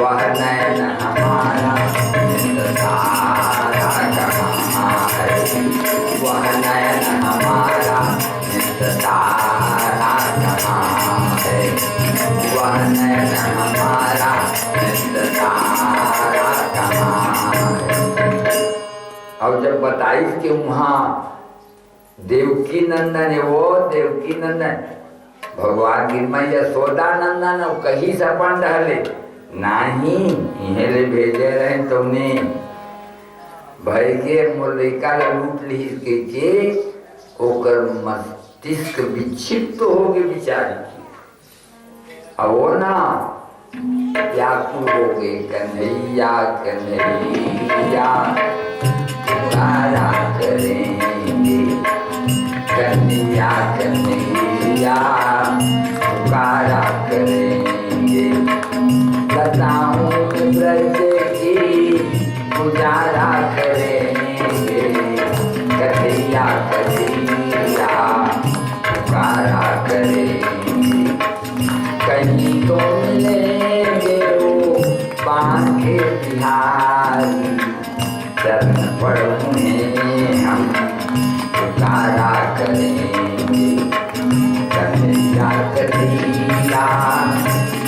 वह नयन हमारा नित तारा कहाँ है, वह नयन हमारा नित तारा कहाँ है, वह नयन हमारा नित तारा कहाँ है। और जब बताई कि वहाँ देवकी नंदन है, वो देवकी नंदन भगवान की मैं यशोदा नंदन कहीं से बन रहे नहीं, इन्हें ले भेजे रहे तुमने भय के मुलिका लूट ली के ओकर मस्तिष्क विक्षिप्त हो गए बेचारी की। अब वो ना व्याकुल हो गए, कन्हैया कन्हैया पुकारा करेंगे, कन्हैया कन्हैया पुकारा करेंगे, लताओं में ब्रज की पुजारा करेंगे, कन्हैया कन्हैया पुकारा करेंगे। कहीं तो मिलेंगे वो बांके बिहारी, चरण पर उन्हें हम पुकारा करेंगे, कन्हैया कन्हैया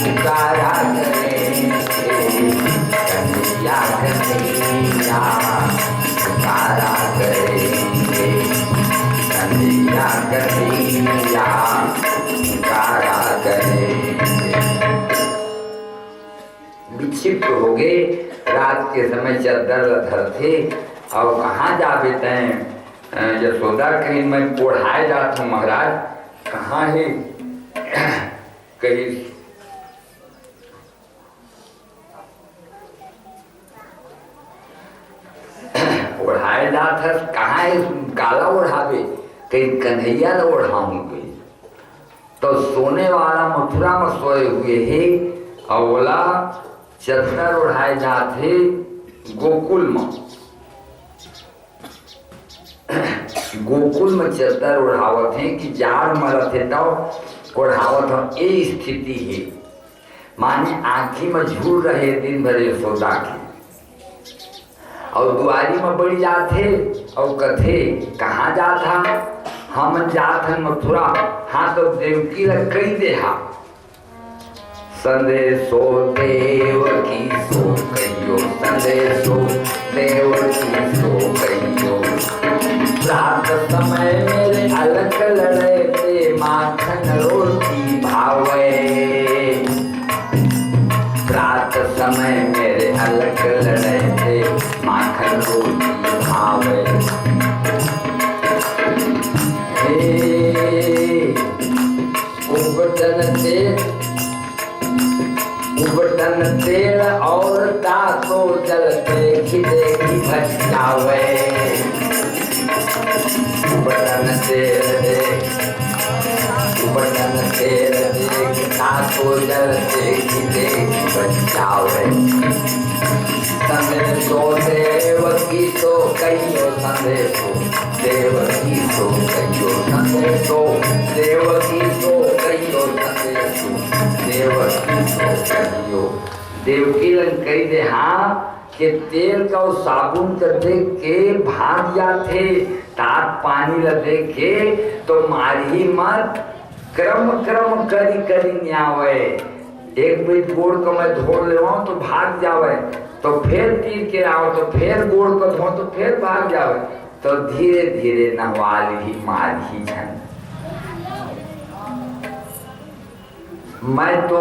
पुकारा करेंगे, कन्हैया कन्हैया पुकारा करेंगे, कन्हैया कन्हैया पुकारा करेंगे। विक्षिप्त हो गए, रात के समय चद्दर लथर थे और कहाँ जा बेटे यशोदा कहीं मैं ओढ़ाए जाता हूँ महाराज, कहाँ है कहीं ओढ़ाए जात है, कहाँ है काला ओढ़ावे, कहीं कन्हैया न ओढ़ाऊंगे। तो सोने वाला मथुरा में सोए हुए है और बोला चद्दर ओढ़ाए जाते गोकुल में, गोकुल में चद्दर ओढ़ावत है कि जाड़ मरत है तो ओढ़ावत है। ये स्थिति है, माने आँखी में झूल रहे दिन भर यशोदा की और दुआरी में बढ़ जाते और कथे कहाँ जाता, हम जात हैं मथुरा, हाँ तो देवकी लग कही देहा संदेशो देव की सो कहियो, संदेशो देव की सो कहियो, रात समय मेरे अलग लड़े थे माखन रोटी भावे, रात समय मेरे अलग लड़े थे माखन रोटी भावे। उबटन तेल और ताको जल देखी देखी भटकावे, उबटन तेल देखी ताको जल देखी देखी भटकावे। संदेशो देवकी तो कहियो, संदेशो देवकी तो कहियो, संदेशो देवकी तो कहियो, संदेशो देवकी तो कहियो। देवकी लन कही दे हाँ कि तेल का और साबुन कर दे के भाग जाते, तात पानी ल दे के तो मारी मत, क्रम क्रम करी करी न्यावे। एक बेट गोड़ को मैं धो ले तो भाग जावे, तो फिर तीर के आओ तो फिर गोड़ को धो तो फिर भाग जावे, तो धीरे धीरे नहवाल ही मार ही छन। मैं तो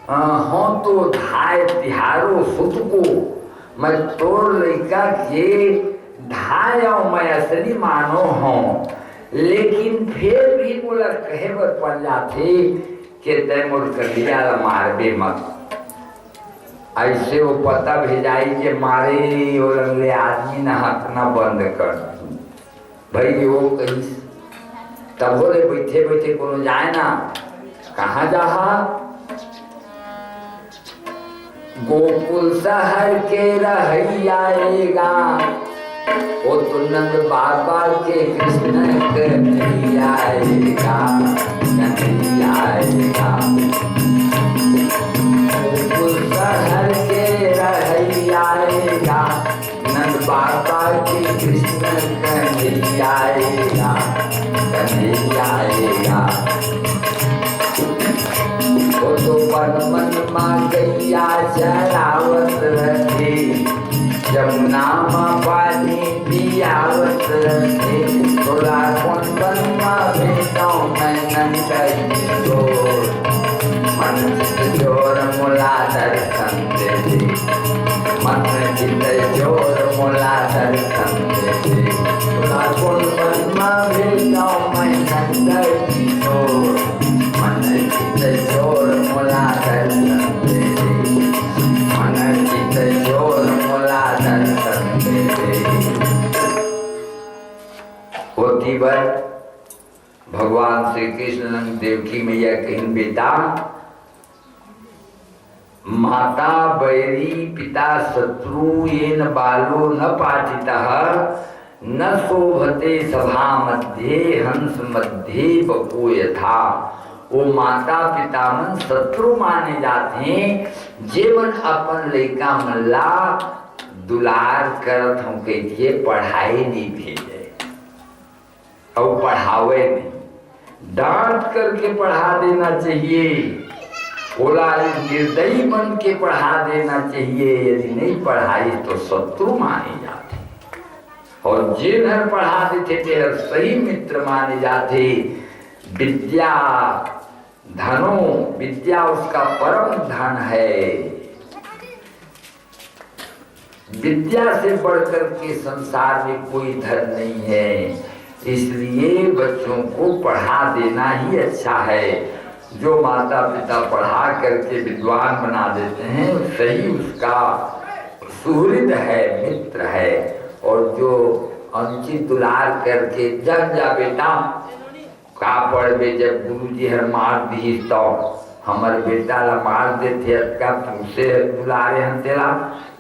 हों तो ढाई तिहारो सुत को, मैं तोड़ लड़का के ढाई और मैं असली मानो हूँ, लेकिन फिर भी बोला कहे बर पड़ जाते कि तय मोर कलिया मार बे मत। ऐसे वो पता भेजाई कि मारे और अगले आदमी न हकना बंद कर भाई वो कहीं तब बोले बैठे बैठे कोनो जाए ना, कहाँ जहा गोकुल शहर के रहियाएगा, वो तो नंद बाबा के कृष्ण कन्हैयाएगा, कन्हैयाएगा। गोकुल वन में गैया चरावत रहे, जमुना में पानी पियावत रहे, तोला कौन बनवा भेजो मैं नंदई किशोर, मन चित जोर मोला दर्शन दे दे, मन चित जोर मोला दर्शन दे दे, तोला कौन बनवा भेजो मैं नंदई किशोर, मन चित जोर मोला दर्शन दे दे, मन चित जोर मोला दर्शन दे दे। होती बात भगवान श्री कृष्ण देवकी मैया कहीं बेटा, माता बैरी पिता शत्रु येन बालो न पाठितः, न शोभते सभा मध्ये हंस मध्ये बपू यथा। वो माता पिता मन शत्रु माने जाते हैं, जीवन अपन लड़का मल्ला दुलार करत हम कहिए पढ़ाई नहीं भेजे और पढ़ावे नहीं, डांट करके पढ़ा देना चाहिए, बोला निर्दयी बन के पढ़ा देना चाहिए। यदि नहीं पढ़ाई तो शत्रु माने जाते, और जिन्हें पढ़ा देते थे सही मित्र माने जाते। विद्या धनो, विद्या उसका परम धन है, विद्या से बढ़कर के संसार में कोई धन नहीं है, इसलिए बच्चों को पढ़ा देना ही अच्छा है। जो माता पिता पढ़ा करके विद्वान बना देते हैं सही उसका सुहृद है, मित्र है। और जो अनुचित दुलार करके जग जा बेटा का पढ़े, जब गुरु जी हर मार दी तो हमारे बेटा ला मार देते तुमसे दुलारे हम तेरा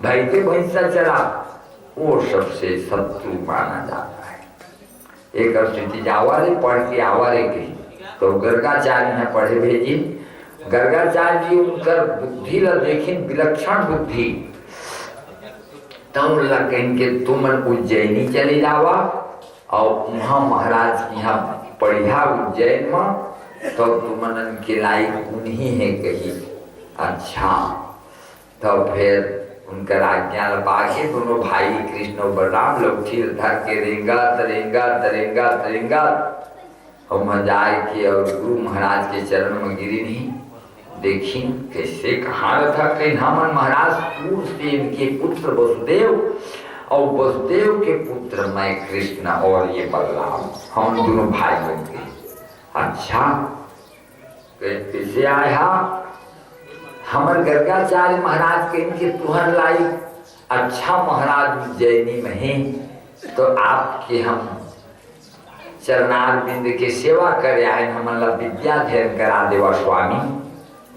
भाई के भैंसा चला, वो सबसे शत्रु माना जाता है। एक स्थिति आवारे पढ़ के आवारे कही तो गर्गाचार्य ने पढ़े भेजी, गर्गाचार्य जी उनकर बुद्धि ला देखी विलक्षण बुद्धि, तब कहेंगे तुम उज्जैनी चले जावा और वहाँ महाराज की यहाँ पढ़िया उज्जैन में, तो तुमन के लायक उन्हीं है कही। अच्छा, तो फिर उनकर आज्ञा लपा के दोनों भाई कृष्ण और बलराम लौठी धर के रेंगा तरेंगा तरेंगा तरेंगा और मजाए के और गुरु महाराज के चरण में गिरी नहीं। देखी कैसे कहाँ था कहीं हमन महाराज पूर्व से इनके पुत्र वसुदेव और वसुदेव के पुत्र मैं कृष्ण और ये बलराम, हम दोनों भाई बन गए। अच्छा कैसे आया हमर गर्गाचार्य महाराज के इनके तुहर लाई, अच्छा महाराज उज्जैनी में है तो आपके हम चरणार बिंद के सेवा करे आए, हमारा विद्या अध्ययन करा देवा स्वामी।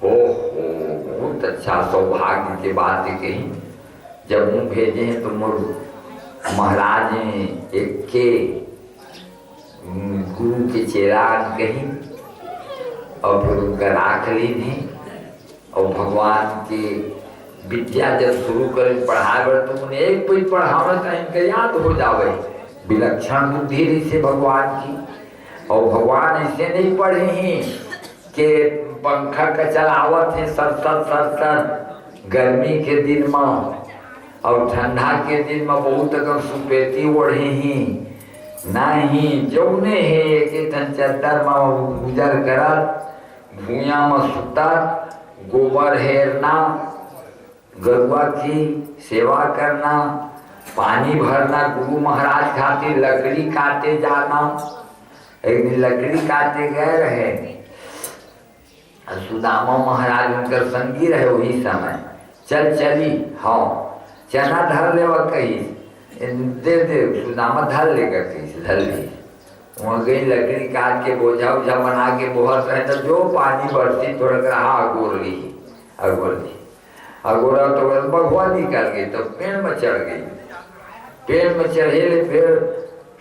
ओहो बहुत अच्छा सौभाग्य की बात कही। जब मुँह भेजे हैं तो मोर महाराज एक के गुरु के चेरान कही और फिर उनका राख ली नहीं, और भगवान की विद्या जब शुरू करें पढ़ाए तो उन्हें एक कोई पढ़ावे तो इनका याद हो जावे। विलक्षण बुद्धि से भगवान की, और भगवान ऐसे नहीं पढ़े हैं कि पंखा का चलावत है सर सर सर सर गर्मी के दिन में, और ठंडा के दिन में बहुत अगर सुपेती ओढ़े हैं, नहीं जौने है एक चद्दर में गुजर करत भूया में सुतत, गोबर हेरना, गरुआ की सेवा करना, पानी भरना, गुरु महाराज खातिर लकड़ी काटे जाना। एक दिन लकड़ी काटे गए रहे, सुदामा महाराज उनकर संगी रहे वही समय, चल चली हाँ चना धर ले कही दे दे, सुदामा धर लेकर कही धर ली। वहाँ गई लकड़ी काट के बोझा उझा बना के बहुत रहे तो जो पानी बरसी थोड़ा रहा अगोर ली अगोरा तो बगवा निकल गई तो पेड़ में चढ़ गई। पेड़ में चढ़े फिर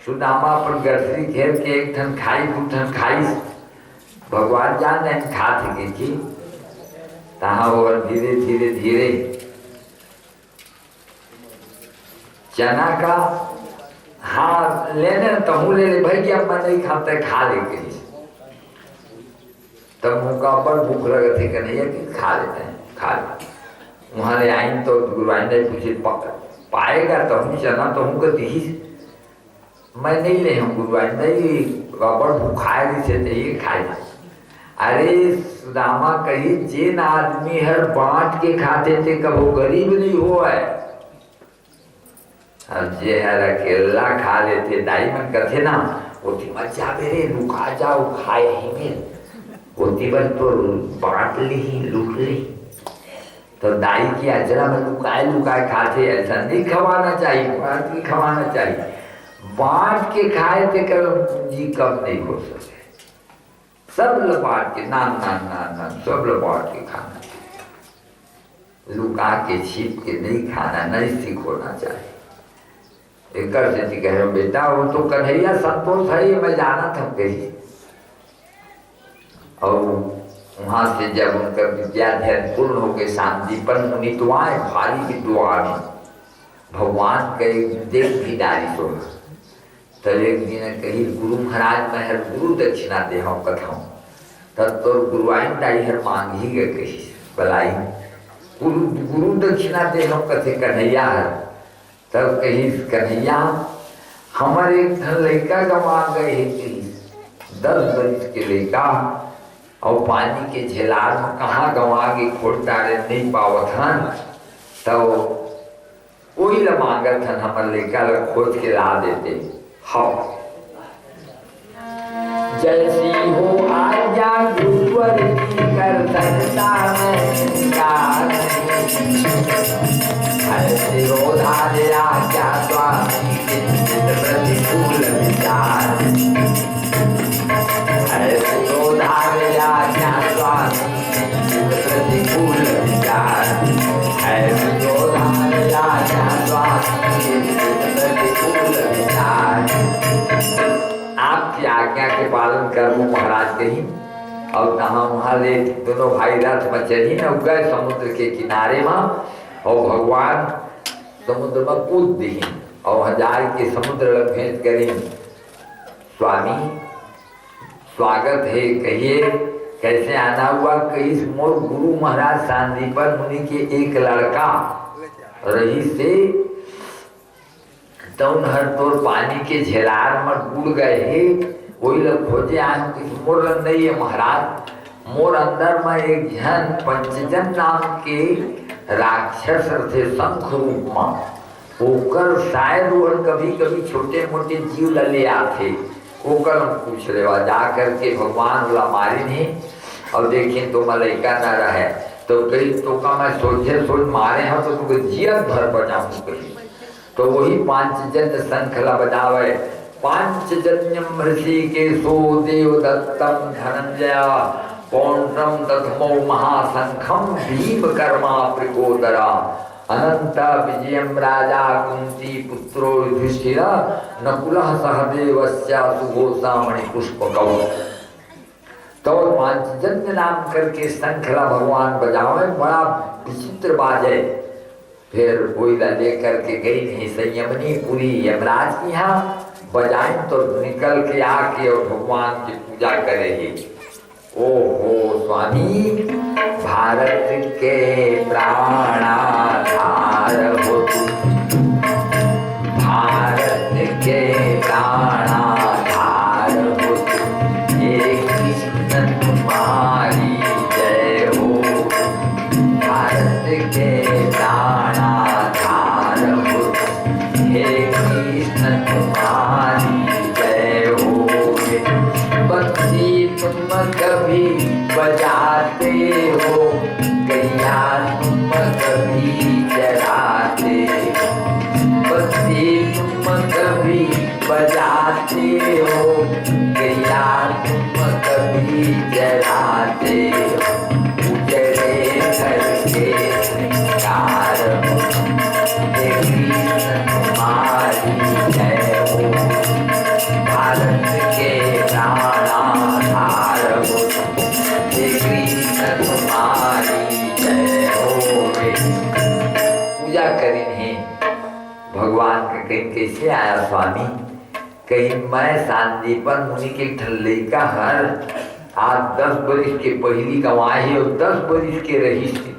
सुदामा पर गठरी घेर के एक ठन खाई दू ठन खाई, भगवान जान नहीं खा थे कि तहाँ वो धीरे धीरे धीरे चना का हाँ लेने तो हूँ ले ले भाई अब मैं नहीं खाता खा ले गई। तब मुँह पर भूख लगे थे कन्हैया कि खा लेते हैं, खा ले। वहाँ ले आई तो गुरुआइन ने पूछे पाएगा तो हम चना तो हमको दी, मैं नहीं ले हूँ गुरुआइन नहीं गड़बड़ भूखाए से ये खाए। अरे सुदामा कही जिन आदमी हर बांट के खाते थे कबो गरीब नहीं हुआ है, अब जे हर अकेला खा लेते दाई मन कथे ना ओती मजा मेरे लुका जाओ खाए ही में ओती बल तो बांट ली लूट ली। तो दाई की अजरा में लुकाए लुकाए खाते, ऐसा नहीं खवाना चाहिए, बांट के खवाना चाहिए। बांट के खाए थे कल पूंजी कम नहीं हो सके, सब लबाट के नान नान नान नान सब लबाट के खाना, लुका के छिप के नहीं खाना, नहीं सीखोना चाहिए। एक से कहे बेटा वो तो कन्हैया संतोष है ये मैं जाना था कही। और वहां से जब उनका विद्याध्ययन पूर्ण हो गए शांतिपन मुनि तो आए भारी विद्वान भगवान के देख भी डाली सोना। तो एक दिन कही गुरु महाराज मैं हर गुरु दक्षिणा दे हम कथाऊं, तब तो गुरुआइन दाई हर मांग ही गए कही बलाई गुरु दक्षिणा दे हम कथे कन्हैया हर। तब कही कन्हैया हमारे एक लड़का गंवा गए है, 10 बरस के लड़का और पानी के झेलार में कहाँ गंवा के खोट डाले नहीं पावत हन। तो कोई ला मांगत हन हमारे लड़का ला खोज के ला देते। हाँ जैसी हो आज्ञा गुरुवर की कर सकता सिरोधार्य आज्ञा स्वामी किंचित प्रतिकूल विचार, सिरोधार्य आज्ञा स्वामी किंचित प्रतिकूल विचार, सिरोधार्य आज्ञा स्वामी किंचित प्रतिकूल विचार। आपकी आज्ञा के पालन करूं महाराज कहीं। और कहा वहां ले दोनों भाई रथ में चढ़ी न गए समुद्र के किनारे में, और भगवान समुद्र में कूद दी और हजार के समुद्र भेंट करी। स्वामी स्वागत है, कहिए कैसे आना हुआ। कहीं मोर गुरु महाराज शांतिपन मुनि के एक लड़का रही से तौन हर तोर पानी के झेलार में डूब गए है, वही लोग खोजे आए मोर लग नहीं है महाराज। मोर अंदर में एक जन पंचजन नाम के राक्षस थे शंख रूप में, ओकर शायद वो कभी कभी छोटे मोटे जीव ले आते, ओकर पूछ लेवा जा करके भगवान वाला मारी नहीं। और देखें तो मलैका न रहे तो कहीं तो का मैं सोच मारे हैं तो तुमको जियत भर बजाऊं कहीं। तो वही पांचजन्य शंखला बजावे। पांचजन्यम ऋषिकेशो देवदत्तम धनंजय पौंड्रम दधमो महाशंखम भीम कर्मा प्रकोदरा अनंत विजयम राजा कुंती पुत्रो युधिष्ठिर नकुलः सहदेवस्य सुघोषा मणिपुष्पकौ। तो पांचजन्य नाम करके शंखला भगवान बजावे, बड़ा विचित्र बाजे। फिर कोयला लेकर के गई नहीं संयमनी पूरी यमराज की यहाँ बजाएं तो निकल के आके और भगवान की पूजा करेगी। ओहो स्वामी भारत के प्राणाधार हो तुम, भारत के प्राणाधार हो तुम, हे कृष्ण तुम्हारी जय हो। भारत के प्राणाधार हो तुम, हे कृष्ण तुम्हारी जय हो। बंसी तुम कभी बजाते हो, गैया तुम कभी चढ़ाते हो। बंसी तुम कभी बजाते हो, गैया तुम कभी चढ़ाते हो। उजड़े घर के श्रृंगार हो, तुम्हारी जय हो। भारत के प्राणाधार हो, कृष्ण तुम्हारी जय हो। पूजा करी नहीं भगवान का कहीं कैसे आया स्वामी। कहीं मैं शांतिपन मुनि के ठल्ले का हर आज 10 बरिस के पहली गवाही और 10 बरिस के रही थी।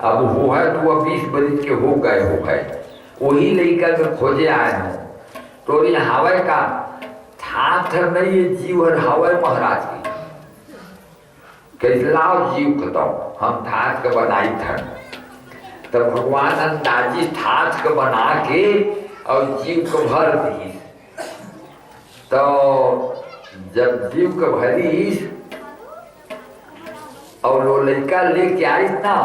अब वो है तो वह 20 बरिस के हो गए हो गए। वही लड़का के खोजे आए हो तो ये हवाई का ठाठ नहीं ये जीव और हवाई महाराज की कैलाओ जीव को हम ठाठ के बनाई था। तो भगवान अंदाजी ठाठ के बना के और जीव को भर दी। तो जब जीव को भरी और वो लड़का लेके आई ना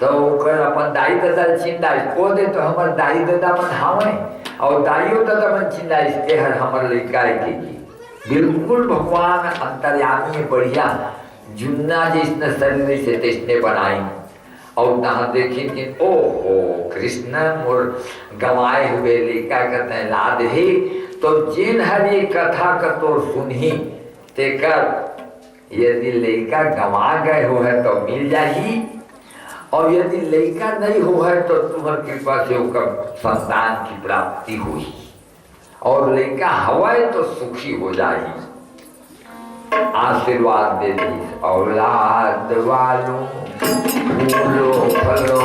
तो अपन दाई दादा चिंताई को दे तो हमार दाई दादा मन हावे और दाइयो दादा मन चिंताई के हर हमार लड़का के बिल्कुल भगवान अंतर्यामी बढ़िया जुन्ना जिसने शरीर से तिसने बनाई और वहाँ देखी कि ओहो कृष्ण मोर गवाए हुए लड़का का तैलाद ही तो जिन हर ये कथा का तो सुनही तेकर यदि लड़का गवा गए हो है तो मिल जाही और यदि लड़का नहीं हो है तो तुम्हारी कृपा से संतान की प्राप्ति हुई और लड़का हवाए तो सुखी हो जाए। आशीर्वाद दे दी औलाद वालों फूलो फलो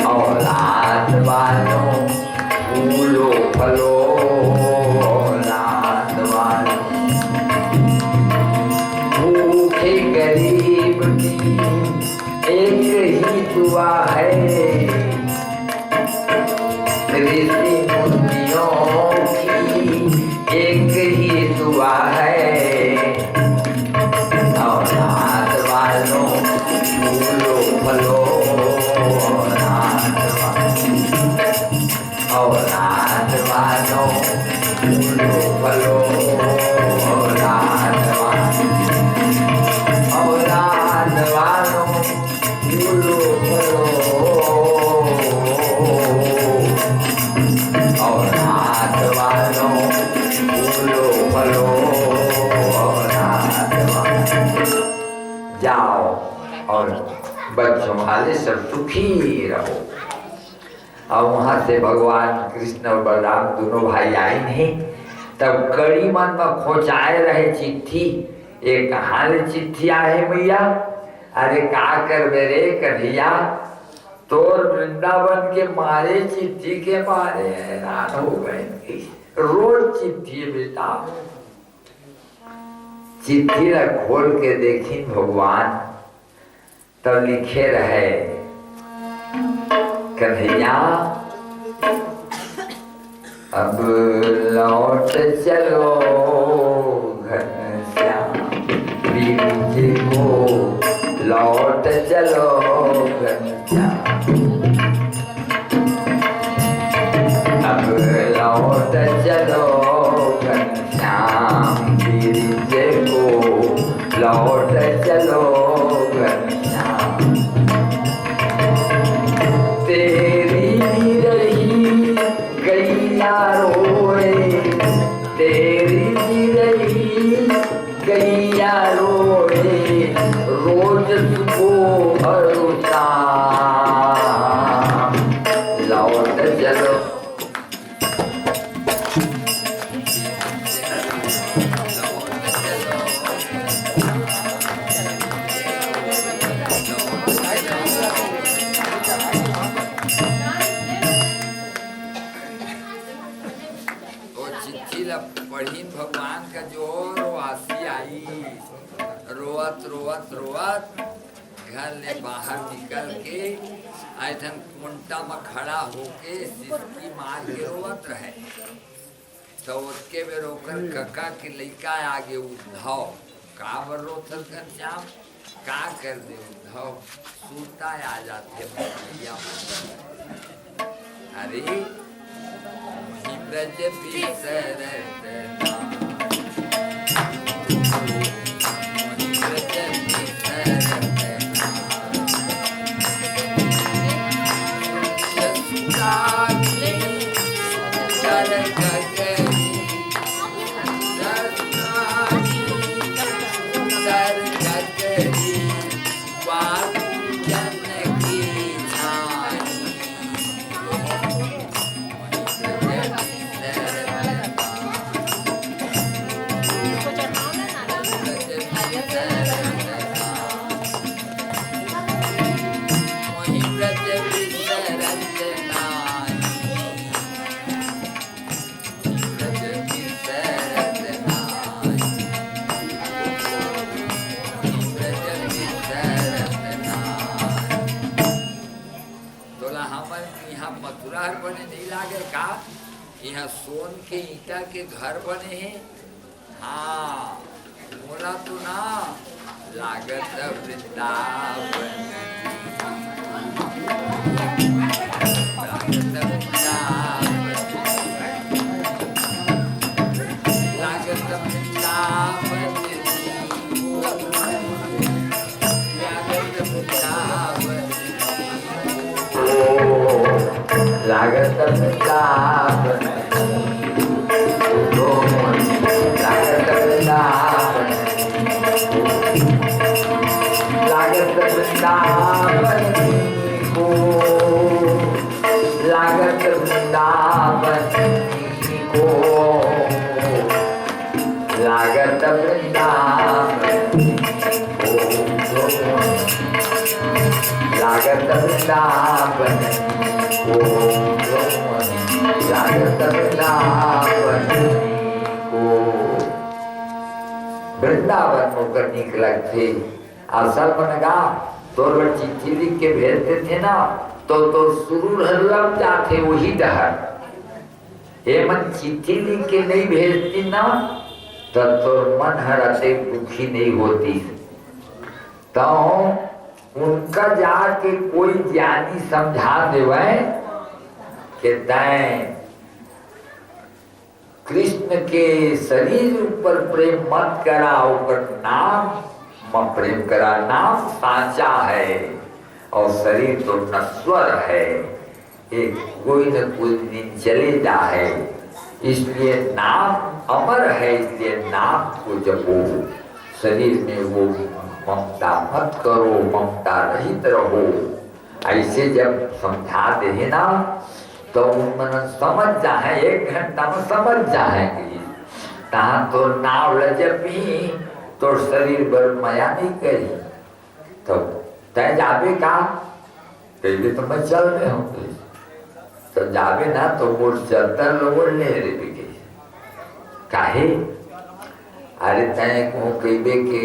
औलाद वालों फूलो फलो गरीब की एक ही दुआ है ऋषि मुनियों की एक ही दुआ है औलाद वालों फूलो फलो औलाद वालों फूलो फलो औलाद वालों फूलो फलो औलाद वालों फूलो फलो औलाद वालों। जाओ और बच्चों वाले सब सुखी रहो। और वहां से भगवान कृष्ण और बलराम दोनों भाई आए नहीं। तब कड़ी मन में खोचाए रहे चिट्ठी एक कहानी चिट्ठी आए मैया अरे का कर रे कन्हैया तोर वृंदावन के मारे चिट्ठी के मारे हैरान हो गए। रोज चिट्ठी बेटा चिट्ठी खोल के देखी भगवान तब लिखे रहे कन्हैया अब लौट चलो घनश्याम जी को लौट चलो घनश्याम अब लौट चलो घनश्याम जी को लौट चलो घनश्याम तेरी रही गैया रोए तेरी रही गैया रोए रोज सुबह और शाम लौट चलो पढ़ी भगवान का जो रोआसी आई रोवत रोवत रोवत घर ले बाहर निकल के ऐठन कुंटा में खड़ा होके सिसकी मार के रोवत रहे। तो उसके में रोकर कका के लड़का आगे उद्धव का बर रोथल घनश्याम का कर दे उद्धव सूता आ जाते भैया अरे ब्रज बिसरत शहर बने नहीं लागे का, यहाँ सोन के ईटा के घर बने हैं। हाँ बोला तो ना, लागत वृंदावन, लागत वृंदावन, लागत वृंदावन, लागत वृंदावन, लागत वृंदावन को, लागत वृंदावन को, लागत वृंदावन को, लागत वृंदावन को, लागत वृंदावन को। वृंदावन होकर निकला थे असल बनगा तो चिट्ठी लिख के भेजते थे ना, तो सुरूर लग जाते वही डहर। ये मन चिट्ठी लिख के नहीं भेजती ना, तो मन हरते दुखी नहीं होती। तो उनका जाके कोई ज्ञानी समझा देवे कि तैं कृष्ण के शरीर ऊपर प्रेम मत करा, ऊपर नाम मत प्रेम करा। नाम साचा है और शरीर तो नश्वर है, एक कोई न कोई दिन चले जाए, इसलिए नाम अमर है, इसलिए नाम को जपो। शरीर में वो ममता मत करो, ममता रहित रहो। ऐसे जब समझाते हैं ना, तो मन समझ जाए, 1 घंटा में समझ जाएंगे। तहाँ तो नाव लजपी तो शरीर भर माया नहीं करी, तो तय जाबे का पहले तो मैं चल रहे हूँ, तो जाबे ना तो मोर चलता लोगों ले रे बिके काहे। अरे तय को कहबे के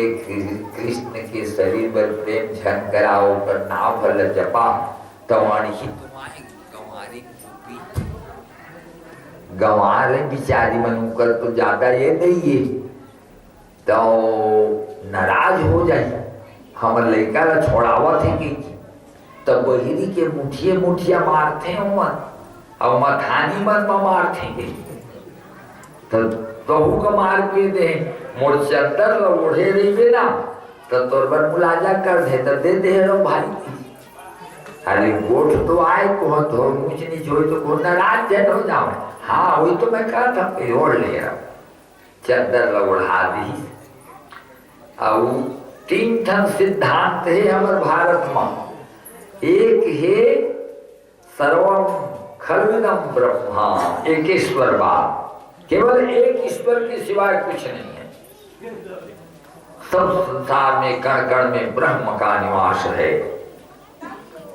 कृष्ण के शरीर पर प्रेम झन कराओ, पर नाव भर जपा, तो वाणी ही तुम्हारी गंवारी गंवारे बिचारी मन कर तो ज्यादा ये नहीं है, तो नाराज हो जाए। हम लड़का ला छोड़ावा थे कि तो बहिरी के मुठिए मुठिया मारते हैं और मथानी मन में मारते हैं, तो तहु का मार पे दे मोर चद्दर ला ओढ़े रही ना, तो तोर बर मुलाजा कर दे, तो दे दे रो भाई। अरे गोठ तो आए को तो मुझ नीच हो तो को नाराज जन हो जाओ। हाँ वही तो मैं कहा था ओढ़ ले रहा, चद्दर ला ओढ़ा दी। और 3 ठन सिद्धांत है हमारे भारत में। एक है सर्वम खलविदम ब्रह्मा, एक ईश्वरवाद, केवल एक ईश्वर के सिवाय कुछ नहीं है। सब संसार में कण कण में ब्रह्म का निवास है,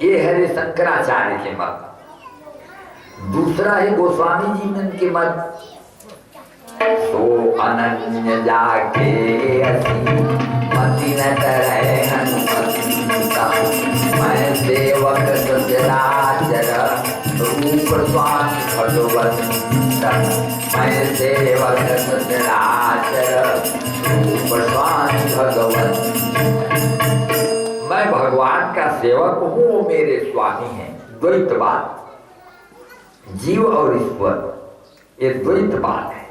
ये है शंकराचार्य के मत। दूसरा है गोस्वामी जी के मत, सो अनन्य जाके असी मति न करे हनुमता, मैं सेवक सचराचर रूप स्वामी भगवंत, मैं सेवक सचराचर रूप स्वामी भगवंत। मैं भगवान का सेवक हूँ, मेरे स्वामी हैं। द्वैतवाद, जीव और ईश्वर ये द्वैतवाद है,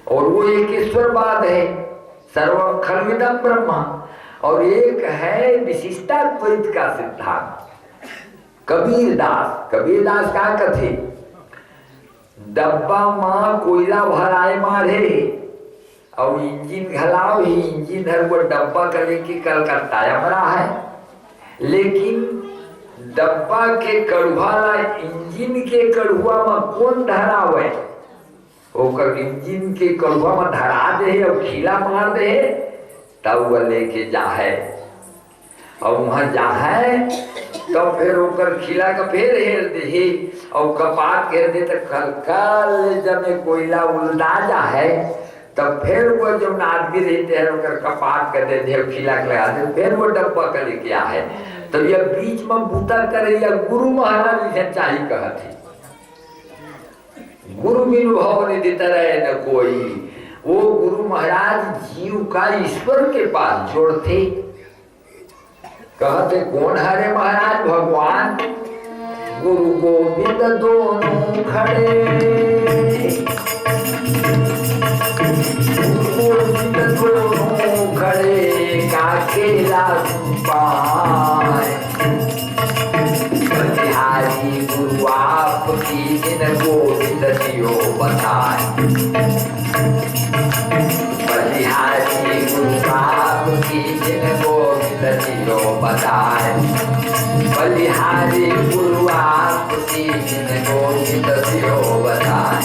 और वो एक ईश्वरवाद है सर्वम खलविदम ब्रह्मा, और एक है विशिष्टाद्वैत का सिद्धांत। कबीरदास का कथे, डब्बा माँ कोयला भराए मारे और इंजन घलाओ ही, इंजन हर वो डब्बा का लेके कलकत्ता मरा है, लेकिन डब्बा के कड़ुआ इंजन के कड़ुआ में कौन धरावे, ओकर इंजन के कड़ुआ में धरा दे और खीला मार दे, तब वह लेके जा है। और वहां जा है तो फिर ओकर खीला का फिर हेर दे और कपाट घेर दे, तो कल जब कोयला उल्टा जा है, तब फिर वो जो आदमी रहते हैं ओकर कपाट कर दे, खीला लगा दे, फिर वो डब्बा का लेके आ है। तो यह बीच में बूता करे या गुरु महाराज चाहिए कहते, गुरु बिनु भव निधि तरह न कोई। वो गुरु महाराज जीव का ईश्वर के पास जोड़ते। कहते कौन हरे महाराज? भगवान गुरु गोविंद दोनों खड़े, गोविंद दोनों खड़े काकेला पाए। बलिहारी गुरु आपकी जिन गोविंद जियो बताए। बलिहारी गुरु आपकी जिन गोविंद जियो बताए। बलिहारी गुरु आपकी जिन गोविंद जियो बताए।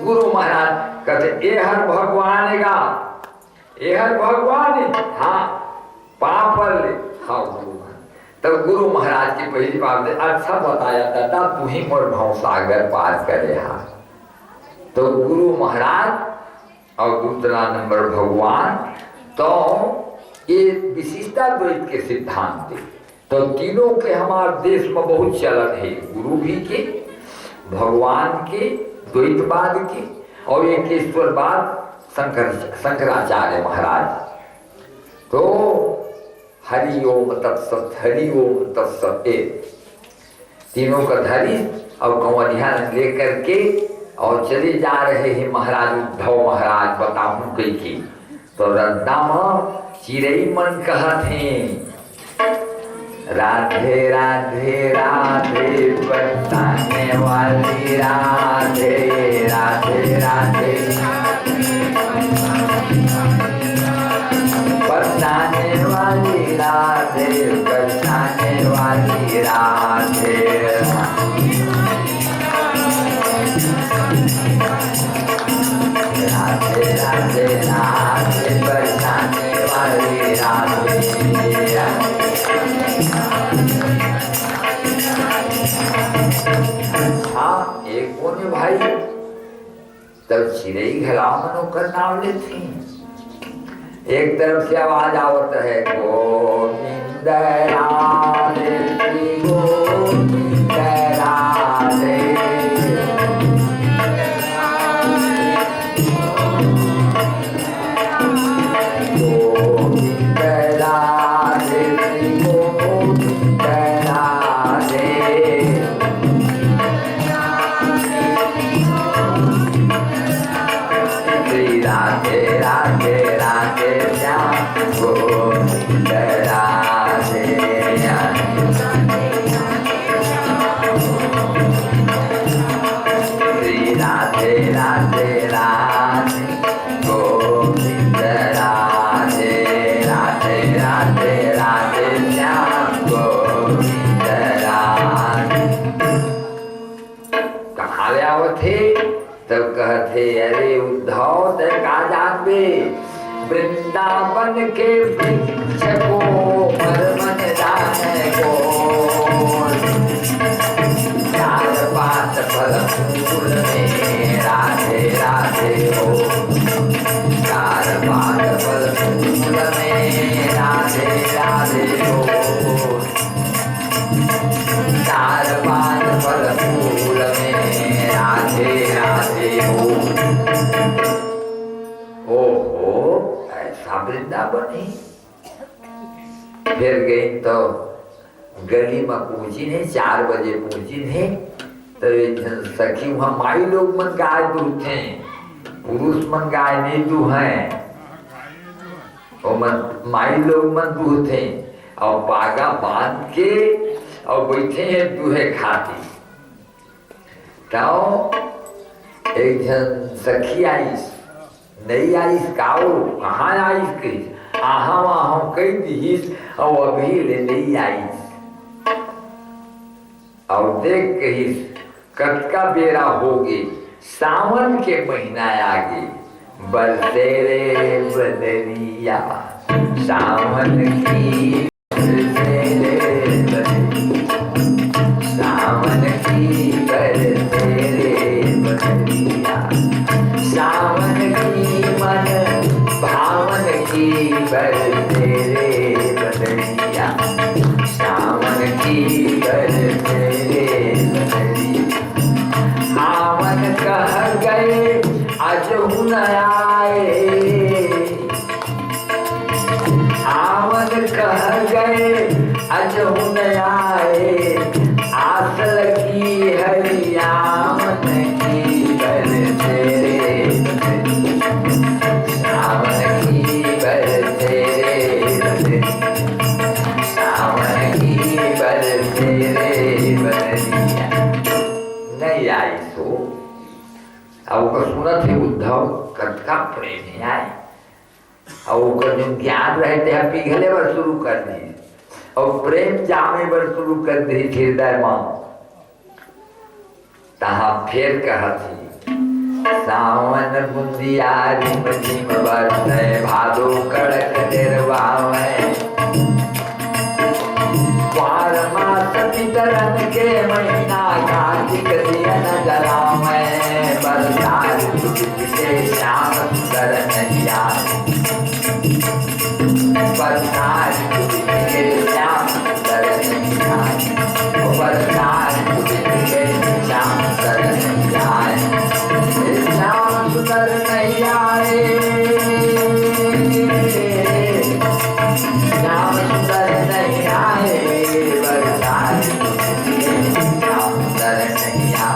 गुरु महाराज कहते ए हर भगवान का, ए हर भगवान। हाँ पापल हाँ गुरु। तब गुरु महाराज की पहली बात अच्छा बताया दादा तू ही मोर भाव सागर पार करे। हाँ तो गुरु महाराज और दूसरा नंबर भगवान। तो ये विशिष्टा द्वैत के सिद्धांत थे। तो तीनों के हमारे देश में बहुत चलन है, गुरु भी के, भगवान के, द्वैतवाद के और एक ईश्वरवाद शंकराचार्य महाराज। तो हरि ओम तत्सत, हरि ओम तत्सत। तीनों का धरी और कंवरिया लेकर के और चले जा रहे हैं महाराज उद्धव महाराज। बताऊं कई की तो रद्दा में चिरई मन कहते राधे राधे राधे बताने वाली राधे राधे राधे बताने वाली राधे बताने वाली राधे। राधे राधे राधे बताने वाली राधे। हाँ एक कोने भाई तब चिरई घलामनों का नाम लेते हैं। एक तरफ से आवाज आवत है गोविंद राधे श्री गोविंद राधे। गोविंद राधे श्री गोविंद राधे। श्री राधे राधे राधे श्याम गोविंद राधे। श्री राधे राधे राधे गोविंद राधे। राधे राधे राधे श्याम गोविंद राधे। कहाँ ले आवत थे? तब कहते अरे उद्धव ते का जानबे वृंदावन के वृक्ष को मन जाने को। चार पात फल फूल में राधे राधे हो। चार पात फल फूल में राधे राधे हो। चार पात फल फूल में राधे राधे हो। ओहो ऐसा वृंदावन है। फिर गई तो गली में पूछी ने 4 बजे पूछी ने तो सखी वहां माई लोग मन गाय दूध थे, पुरुष मन गाय नहीं दू है। और मन माई लोग मन दूध थे और बागा बांध के और बैठे हैं दूहे खाती। तो एक जन सखी आईस नहीं आईस काओ कहाँ आईस कही आहा वहाँ कई दीस और अभी ले नहीं आईस। और देख कहीस कट का बेरा होगी सावन के महीना आगे बरसे रे बदरिया सावन की सावन की बरसे रे बदरिया सावन की मन भावन की बरसे रे बदरिया सावन की बरसे रे बदरिया। सावन कह गए अजहु न आए, आस लगी हरियामन की बरसे रे, सावन की बरसे रे, सावन की बरसे रे बरसिया। नहीं आई सो अब सुनत है उद्धव कटका प्रेम है आए और जो ज्ञान रहते हैं पिघले बर शुरू कर दिए और प्रेम जामे बर शुरू कर दी हृदय मां। तहा फिर कहती सावन बुंदियारी मझिम बरसे, भादो कड़क डेरवावे, पार मास पितरन के महीना कार्तिक दियन जलावे, बरसात के श्याम सुंदर नैया, बरसात के श्याम सुंदर नैया, बरसात के श्याम सुंदर नैया, श्याम सुंदर नैया, श्याम सुंदर नैया, बरसात के श्याम सुंदर नैया,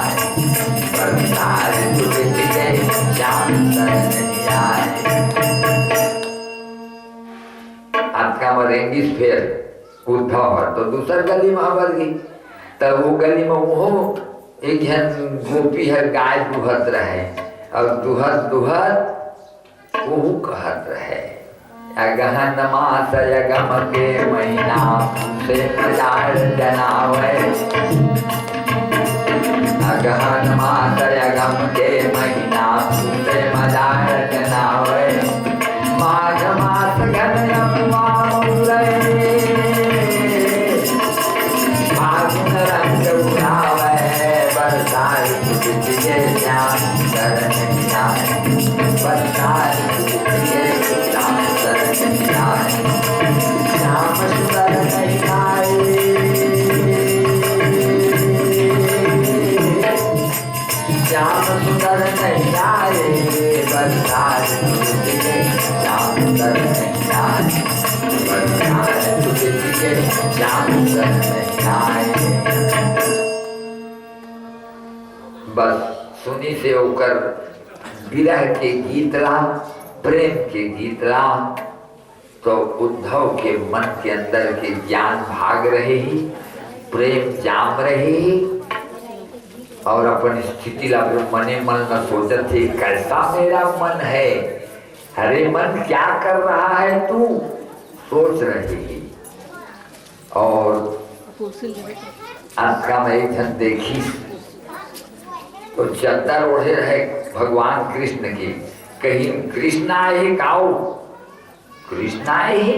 बरसात के श्याम सुंदर नैया। आज का मरेंगी फिर उद्धव है तो दूसर गली में बढ़ गई, तब वो गली में वो एक जन गोपी है गाय दुहत रहे और दुहत दुहत वो कहत रहे अगहन मास अगम के महीना से मजार जनावे, अगहन मास अगम के महीना से मजार जनावे, माघ मास घन यमुआ मुरई, फागुन रंग उड़ावे, बरसात के श्याम सुंदर नैया, बरसात के श्याम सुंदर नैया, श्याम सुंदर नैया, श्याम सुंदर नैया, बरसात के श्याम सुंदर नैया, बरसात के श्याम सुंदर नैया। बस सुनी से होकर विरह के गीत ला, प्रेम के गीत ला, तो उद्धव के मन के अंदर के ज्ञान भाग रहे ही, प्रेम जाम रहे ही और अपनी स्थिति ला मने मन में सोचते थे कैसा मेरा मन है, अरे मन क्या कर रहा है तू, सोच रही ही। और आज का मैं एक जन देखी तो चद्दर ओढ़े रहे भगवान कृष्ण की, कहीं कृष्ण आए काओ, कृष्ण आए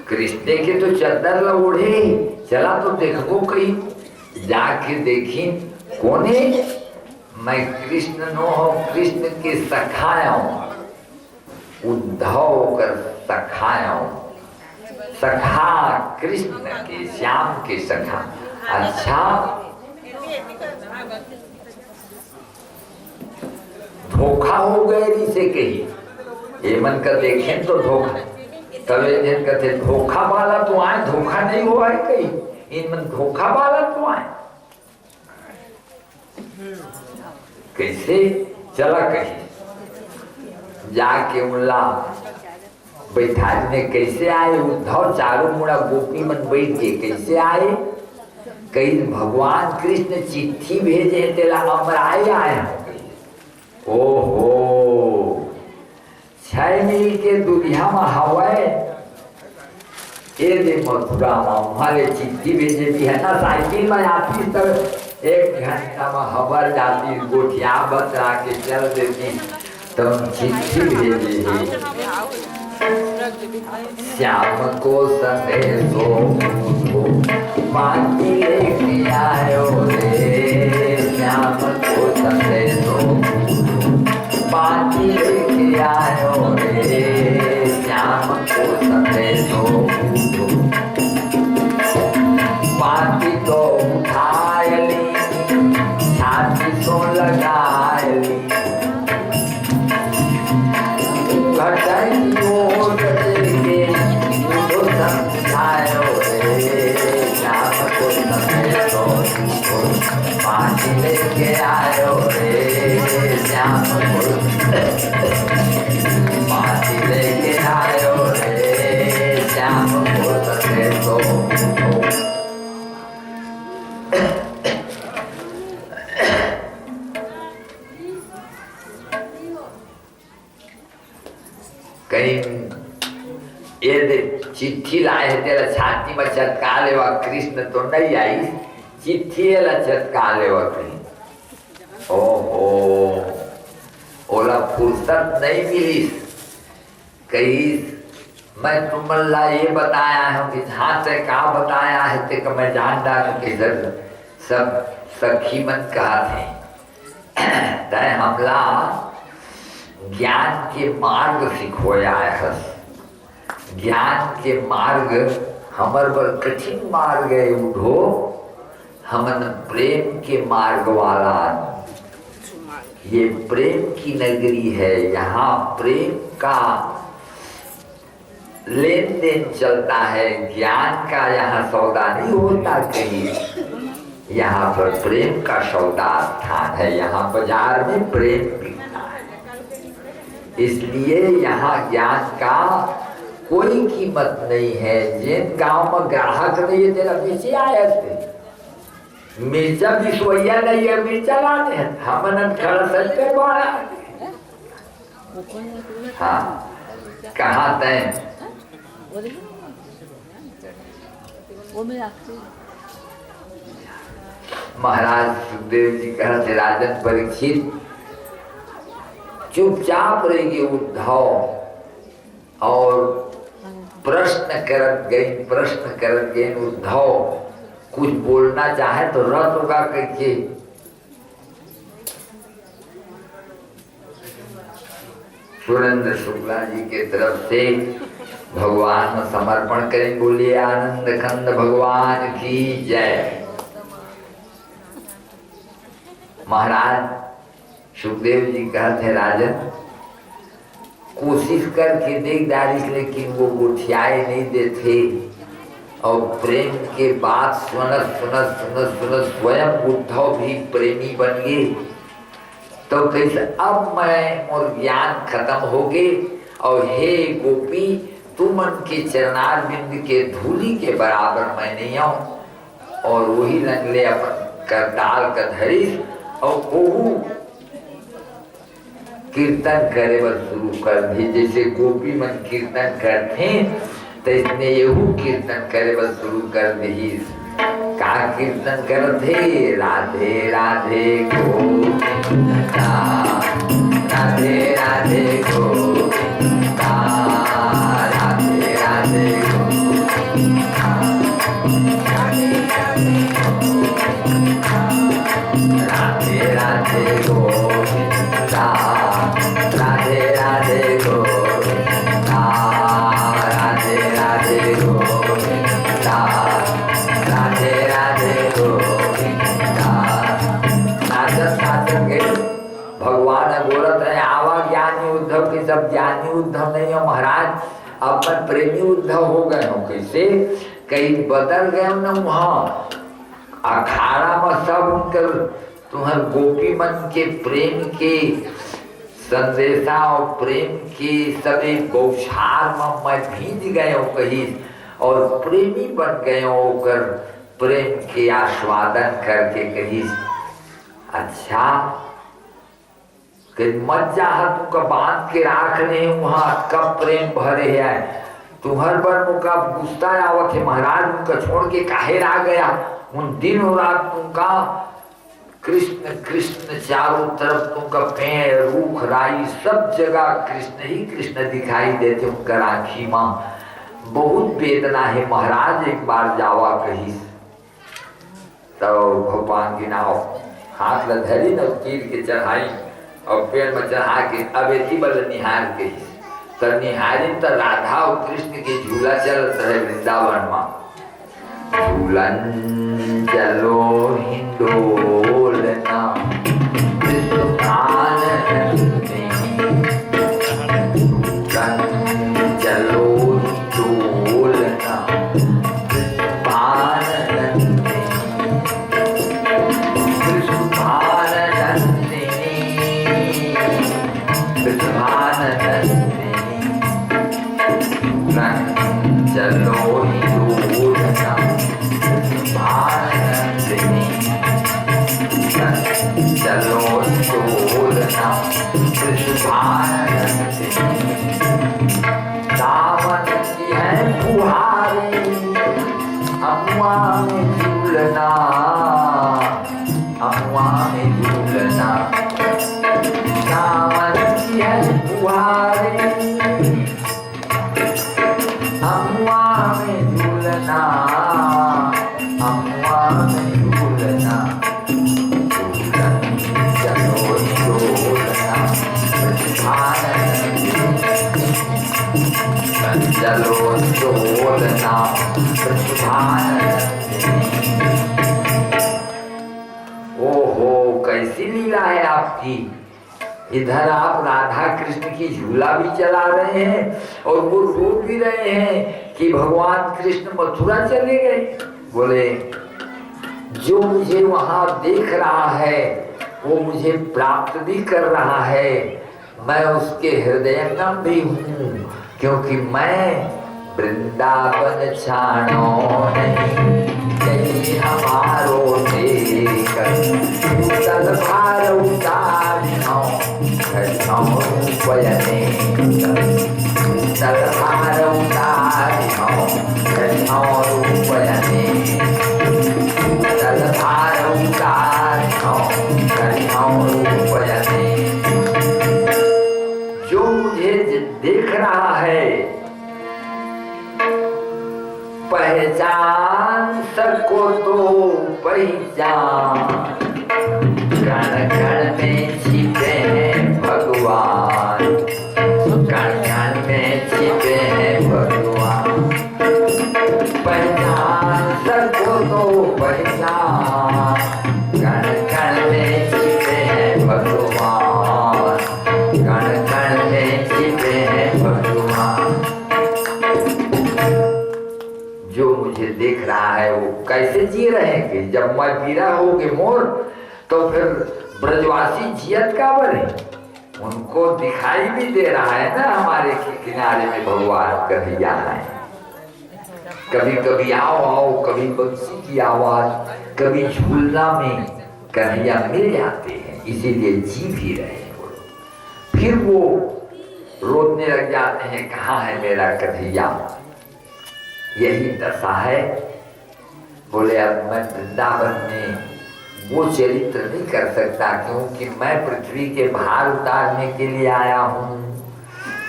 कृष्ण के तो चद्दर ल ओढ़े, चला तो देखो कहीं, जाके देखी कौन है, मैं कृष्ण नो हूँ, कृष्ण के सखाया हूँ, उद्धव कर सखाया हूँ, सखा कृष्ण के श्याम के सखा। अच्छा धोखा हो गए से कही ये मन कर देखें तो धोखा, तब जन कहते धोखा वाला तो आए, धोखा नहीं हुआ है कहीं, इन मन धोखा वाला तो आए, कैसे चला कहीं जाके उल्ला बैठा में कैसे आए, उद्धव चारों मुड़ा गोपी मन बैठ के कैसे आए, कहीं भगवान कृष्ण चिट्ठी भेजे तेला अमराए आए, ओहो 6 मील के दुनिया में हवाए ये दे मथुरा में हमारे चिट्ठी भेजे भी है ना, साइकिल में आती तब 1 घंटा में हवा जाती, गोठिया बतरा के चल देती, तब चिट्ठी भेजे श्याम को संदेशो पानी लेके आयो रे, श्याम को संदेशो पानी लेके आयो रे, श्याम को संदेशो पानी तो उठायली, छाती तो लगायली, घटाई ये चिट्ठी लाए तेरा छाती में चटका लेवा, कृष्ण तो नहीं आई, चिट्ठी चटका लेवा कहीं। ओहो, ओला फुर्सत नहीं मिली कहीं। मैं तुमला ये बताया हूँ कि जहाँ से कहा बताया है ते मैं जानता हूँ कि सब सखी मन कहा थे तय हमला ज्ञान के मार्ग सिखोया है। ज्ञान के मार्ग हमर बर कठिन मार्ग है उठो, हमन प्रेम के मार्ग वाला। ये प्रेम की नगरी है, यहाँ प्रेम का लेन देन चलता है, ज्ञान का यहाँ सौदा नहीं होता कहीं। यहाँ पर प्रेम का सौदा स्थान है, यहाँ बाजार में प्रेम बिकता है, इसलिए यहाँ ज्ञान का कोई कीमत नहीं है। जिन गांव में ग्राहक नहीं है तेरा पीछे आए थे, मिर्चा भी सोया नहीं है, मिर्चा लाने हमन खड़ा सकते बड़ा। हाँ कहाँ तय महाराज सुखदेव जी कहते राजन परीक्षित चुपचाप रहेगी उद्धव और प्रश्न करत गए उद्धव कुछ बोलना चाहे तो रत होगा कैसे। सुरेंद्र शुक्ला जी के तरफ से भगवान में समर्पण करें, बोलिए आनंद खंड भगवान की जय। महाराज सुखदेव जी कहते राजन कोशिश करके देख दारिश, लेकिन वो गुठियाए नहीं देते और प्रेम के बाद सुनत स्वयं उद्धव भी प्रेमी बन गए। तो कैसे अब मैं और ज्ञान खत्म हो गए और हे गोपी तू मन के चरणार बिंद के धूली के बराबर मैं नहीं आऊं। और वही रंगले अपन करताल का धरी और ओहू कीर्तन करे बस शुरू कर दी। जैसे गोपी मन कीर्तन करते तो इसने यहू कीर्तन करे बस शुरू कर दी। का कीर्तन करते राधे राधे गोविंदा, राधे राधे गोविंदा, राधे राधे गोविंदा, राधे राधे गोविंदा, राधे राधे गोविंदा, राधे राधे गोविंदा, राधे राधे गोविंदा। भगवान बोलत है आवा ज्ञानी उद्धव के, सब ज्ञानी उद्धव नहीं हो महाराज, अपन प्रेमी उद्धव हो गए हो। कैसे कई बदल गए न वहाँ अखाड़ा में सब उनकर तुम्हारे गोपी मन के प्रेम के संदेशा और प्रेम के सभी बौछार में मैं भीज गए हो कहीं और प्रेमी बन गए होकर प्रेम के आस्वादन करके कहीं। अच्छा कि मज्जा है तुमका बांध के राख ले वहाँ कब प्रेम भरे है तुम्हार पर उनका गुस्सा आवत है महाराज, उनका छोड़ के काहे आ गया। उन दिन और रात तुमका कृष्ण कृष्ण चारों तरफ तुमका पेड़ रूख राई सब जगह कृष्ण ही कृष्ण दिखाई देते उनका आँखी माँ। बहुत वेदना है महाराज, एक बार जावा कहीं तो भगवान की नाव हाथ ल धरी न तीर के चढ़ाई और पेड़ में चढ़ा के अब एथी बल निहार के तो निहारी तो राधा और कृष्ण के झूला चलत रहे वृंदावन में। झूलन चलो हिंडोलना कृष्ण चलो हिंडोलना चलो हिंडोलना चलो हिंडोलना कृष्ण दामन की अमुआ में झूलना, अमुआ में झूलना, झूलन चलो झूलना, चलो झूलना, ओहो कैसी लीला है आपकी। इधर आप राधा कृष्ण की झूला भी चला रहे हैं और वो रो भी रहे हैं कि भगवान कृष्ण मथुरा चले गए। बोले जो मुझे वहां देख रहा है वो मुझे प्राप्त भी कर रहा है, मैं उसके हृदयंगम भी हूँ, क्योंकि मैं वृंदावन छानो नहीं, यही हमारो देकर तल भार उतारिनो, घटनो रूपयने तल भार उतारिनो, घटनो रूपयने तल भार उतारिनो, घटनो रूपयने। जो मुझे देख रहा है पहचान सको तो पहचान, कण कण में छिपे हैं भगवान, कण कण में छिपे हैं भगवान, पहचान सको तो पहचान, कण कण में छिपे हैं भगवान, कण कण में छिपे हैं भगवान। जो मुझे देख रहा है वो कैसे जी रहे हैं कि जब मैं पीरा होगे मोर तो फिर ब्रजवासी जियत का बने। उनको दिखाई भी दे रहा है ना हमारे किनारे में भगवान कन्हैया है। कभी कभी आओ आओ, कभी बंसी की आवाज, कभी झूलना में कन्हैया मिल जाते हैं, इसीलिए जी भी रहे हैं। फिर वो रोने लग जाते हैं, कहाँ है मेरा कन्हैया। यही दशा है। बोले अब मैं वृंदावन में वो चरित्र नहीं कर सकता, क्योंकि मैं पृथ्वी के भार उतारने के लिए आया हूँ।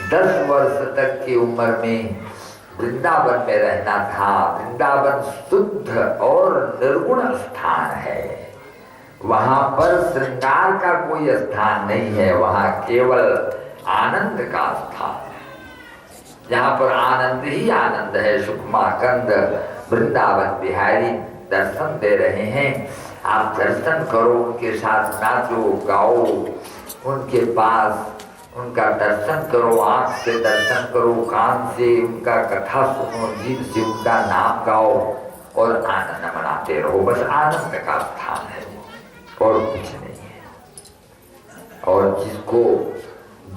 10 वर्ष तक की उम्र में वृंदावन में रहना था। वृंदावन शुद्ध और निर्गुण स्थान है, वहां पर श्रृंगार का कोई स्थान नहीं है, वहां केवल आनंद का स्थान है, जहाँ पर आनंद ही आनंद है। सुखमाकंद वृंदावन बिहारी दर्शन दे रहे हैं, आप दर्शन करो, उनके साथ नाचो गाओ, उनके पास उनका दर्शन करो, आंख से दर्शन करो, कान से उनका कथा सुनो, जीभ से उनका नाम गाओ और आनंद मनाते रहो। बस आनंद का स्थान है और कुछ नहीं है। और जिसको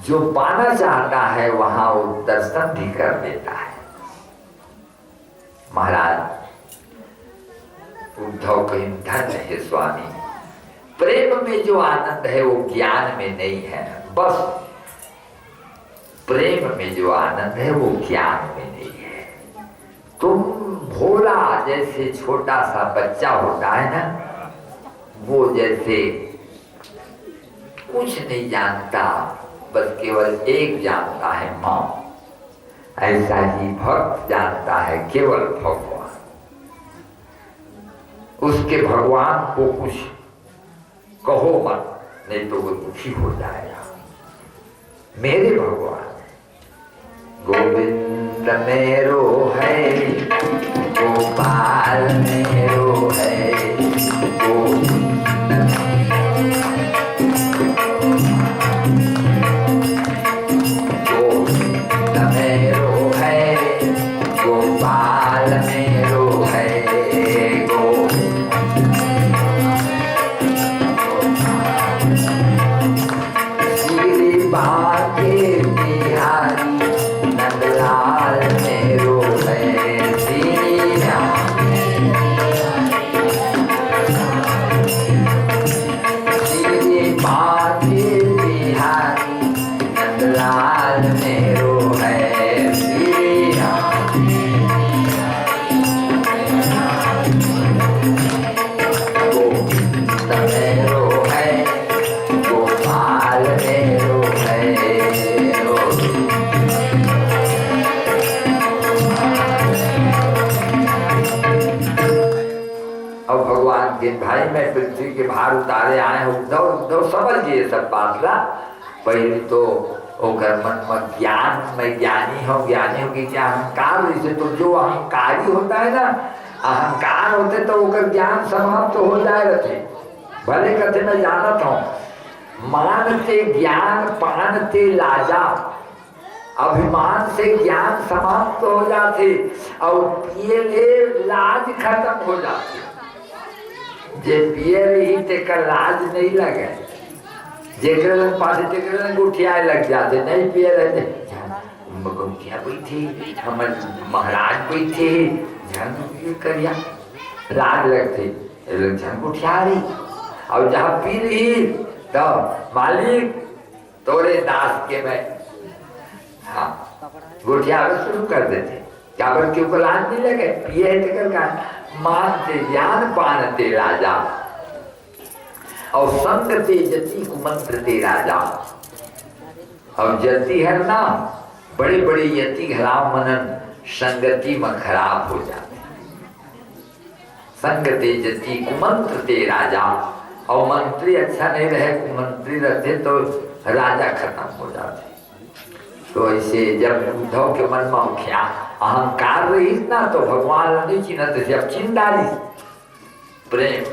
जो पाना चाहता है वहां वो दर्शन भी कर देता है। महाराज उद्धव कहीं धन्य है स्वामी, प्रेम में जो आनंद है वो ज्ञान में नहीं है। बस प्रेम में जो आनंद है वो ज्ञान में नहीं है। तुम भोला जैसे छोटा सा बच्चा होता है ना, वो जैसे कुछ नहीं जानता, बस केवल एक जानता है माँ, ऐसा ही भक्त जानता है केवल भगवान। उसके भगवान को कुछ कहो मत, नहीं तो वो दुखी हो जाएगा। मेरे भगवान गोविंद मेरो है, गोपाल मेरो है, भाई मैं पृथ्वी के भार उतारे आए हूँ। उद्धव उद्धव समझ गए सब बात ला। पहले तो ओकर मन में ज्ञान, मैं ज्ञानी हूँ कि क्या अहंकार, जैसे तो जो अहंकारी होता है ना, अहंकार होते तो ओकर ज्ञान समाप्त हो जाए रहते। भले कहते मैं जानत हूँ, मानते ज्ञान पानते लाजा, अभिमान से ज्ञान समाप्त हो जाते और पिए लाज खत्म हो जाती। जे पिए रही तेकर लाज नहीं लगे, जेकर पास गुठिया लग जाते, नहीं पिए रहते गुठिया बैठी, हमर महाराज बैठे झन करिया लाज लगती, झन गुठिया रही। और जहाँ पी रही तो मालिक तोरे दास के मैं, हाँ गुठिया शुरू कर देते। क्या बर क्यों लाज नहीं लगे, पिए है का मानते ज्ञान पानते राजा और संगते जति कुमंत्रते राजा। और जति है ना, बड़े बड़े यति घराव मनन संगति में खराब हो जाते। संगते जति कुमंत्रते राजा, और मंत्री अच्छा नहीं रहे, कुमंत्री रहते तो राजा खत्म हो जाते। तो ऐसे जब उद्धव के मन में क्या अहंकार रही ना, तो भगवान नहीं चिन्हते, जब चिन्ह डाली प्रेम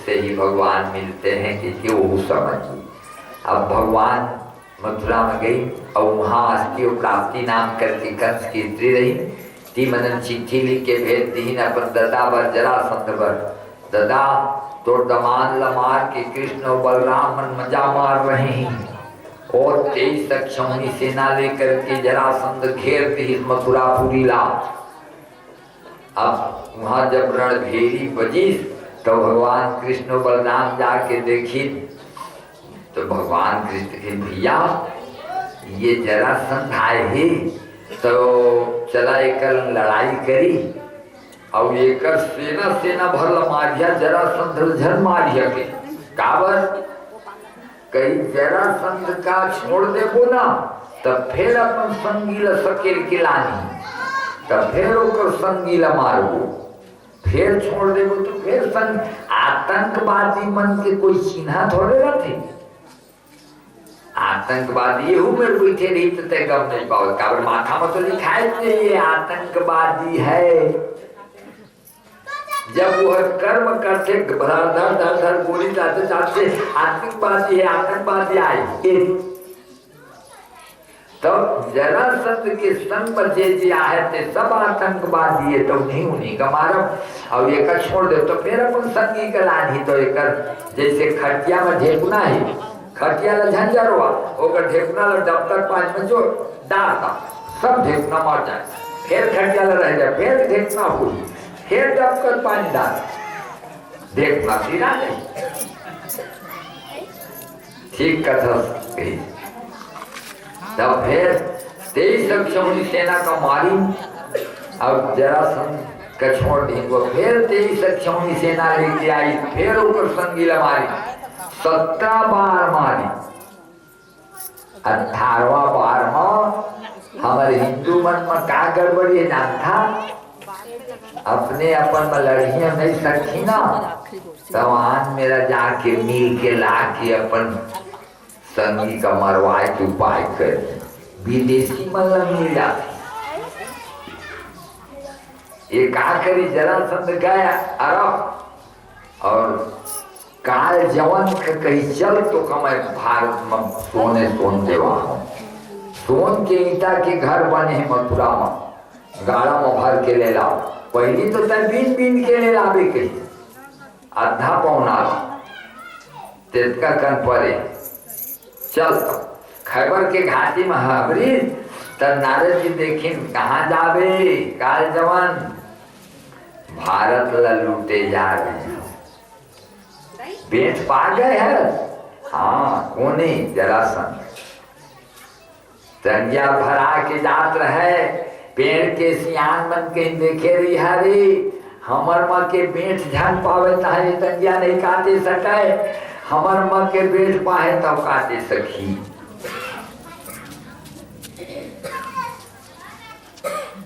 से ही भगवान मिलते हैं कि क्यों समझिए। अब भगवान मथुरा में गई और वहाँ अस्थियों प्राप्ति नाम करके कंस की स्त्री रही। ती मनन चिट्ठी लिख के भेज दी अपन ददा बर जरासंध बर, ददा तो दमान लमार के कृष्ण और बलराम मन मजा मार रहे हैं और 23 अक्षौणी सेना लेकर के जरासंध घेरते ही मथुरापुरी ला। अब वहाँ जब रणभेरी बजी तो भगवान कृष्ण बलराम जाके देखी तो भगवान कृष्ण के भैया ये जरासंध आए ही तो चला एक लड़ाई करी और एक सेना भर मारिया जरासंध झन मारिया के काबर कई जरासंध का छोड़ देबो ना तब फिर अपन संगीला सकेल के लानी, तब फिर ओकर संगीला मारबो, फिर छोड़ देबो तो फिर संग। आतंकवादी मन के कोई चिन्हा थोड़े रहते, आतंकवादी यहू में बैठे रही तो तय गम नहीं पाओ, काबर माथा में तो लिखाए थे ये आतंकवादी है। जब वो कर्म करते धर गोली जाते जाते आतंकवादी है, आतंकवादी आए तो जरासंध के संग पर जे आए थे सब आतंकवादी है, तो उन्हीं का मारब और एक छोड़ दे तो फिर अपन संगी का लानी। तो एक जैसे खटिया में ढेकुना है, खटिया ला झंझरवा ओकर ढेकुना ला दफ्तर 5 में जो डालता सब ढेकुना मर जाए, फिर खटिया ला रह जाए, फिर ढेकुना हुई, फिर डबकर पानी डाल, देखना सीधा नहीं। ठीक कथा कही। तब फिर 23 अक्षौणी सेना का मारी और जरासंध का छोड़ दी, वो फिर 23 अक्षौणी सेना लेके आई, फिर ऊपर संगीला मारी, 17 बार मारी। 18वां बार में हमारे हिंदू मन में का गड़बड़ी है जानता, अपने अपन में लड़कियां नहीं सकी ना, तवान मेरा जाके मिल के ला के अपन संगी का मरवाए के उपाय कर, विदेशी मन मिल जाती। ये का करी जरासंध गया अरब और काल जवन कहीं चल तो कमाए भारत में सोन देवा हूँ। सोन के ईटा के घर बने हैं मथुरा में, गाड़ा में भर के ले लाओ। पहली तो तय बीन के ले लावे के आधा पौना तेतका कन परे चल खैबर के घाटी में हाबरी। तब नारद जी देखिन कहाँ जावे, काल जवान भारत ला लूटे जा रहे हैं, बेच पा गए है। हाँ कोने जरासंध संज्ञा भरा के जात रहे, पेड़ के सियान मन के देखे रही हरी, हमर माँ के बेट झन पावे ताहे संज्ञा नहीं काटे सके, हमर माँ के बेट पाए तब काटे सकी।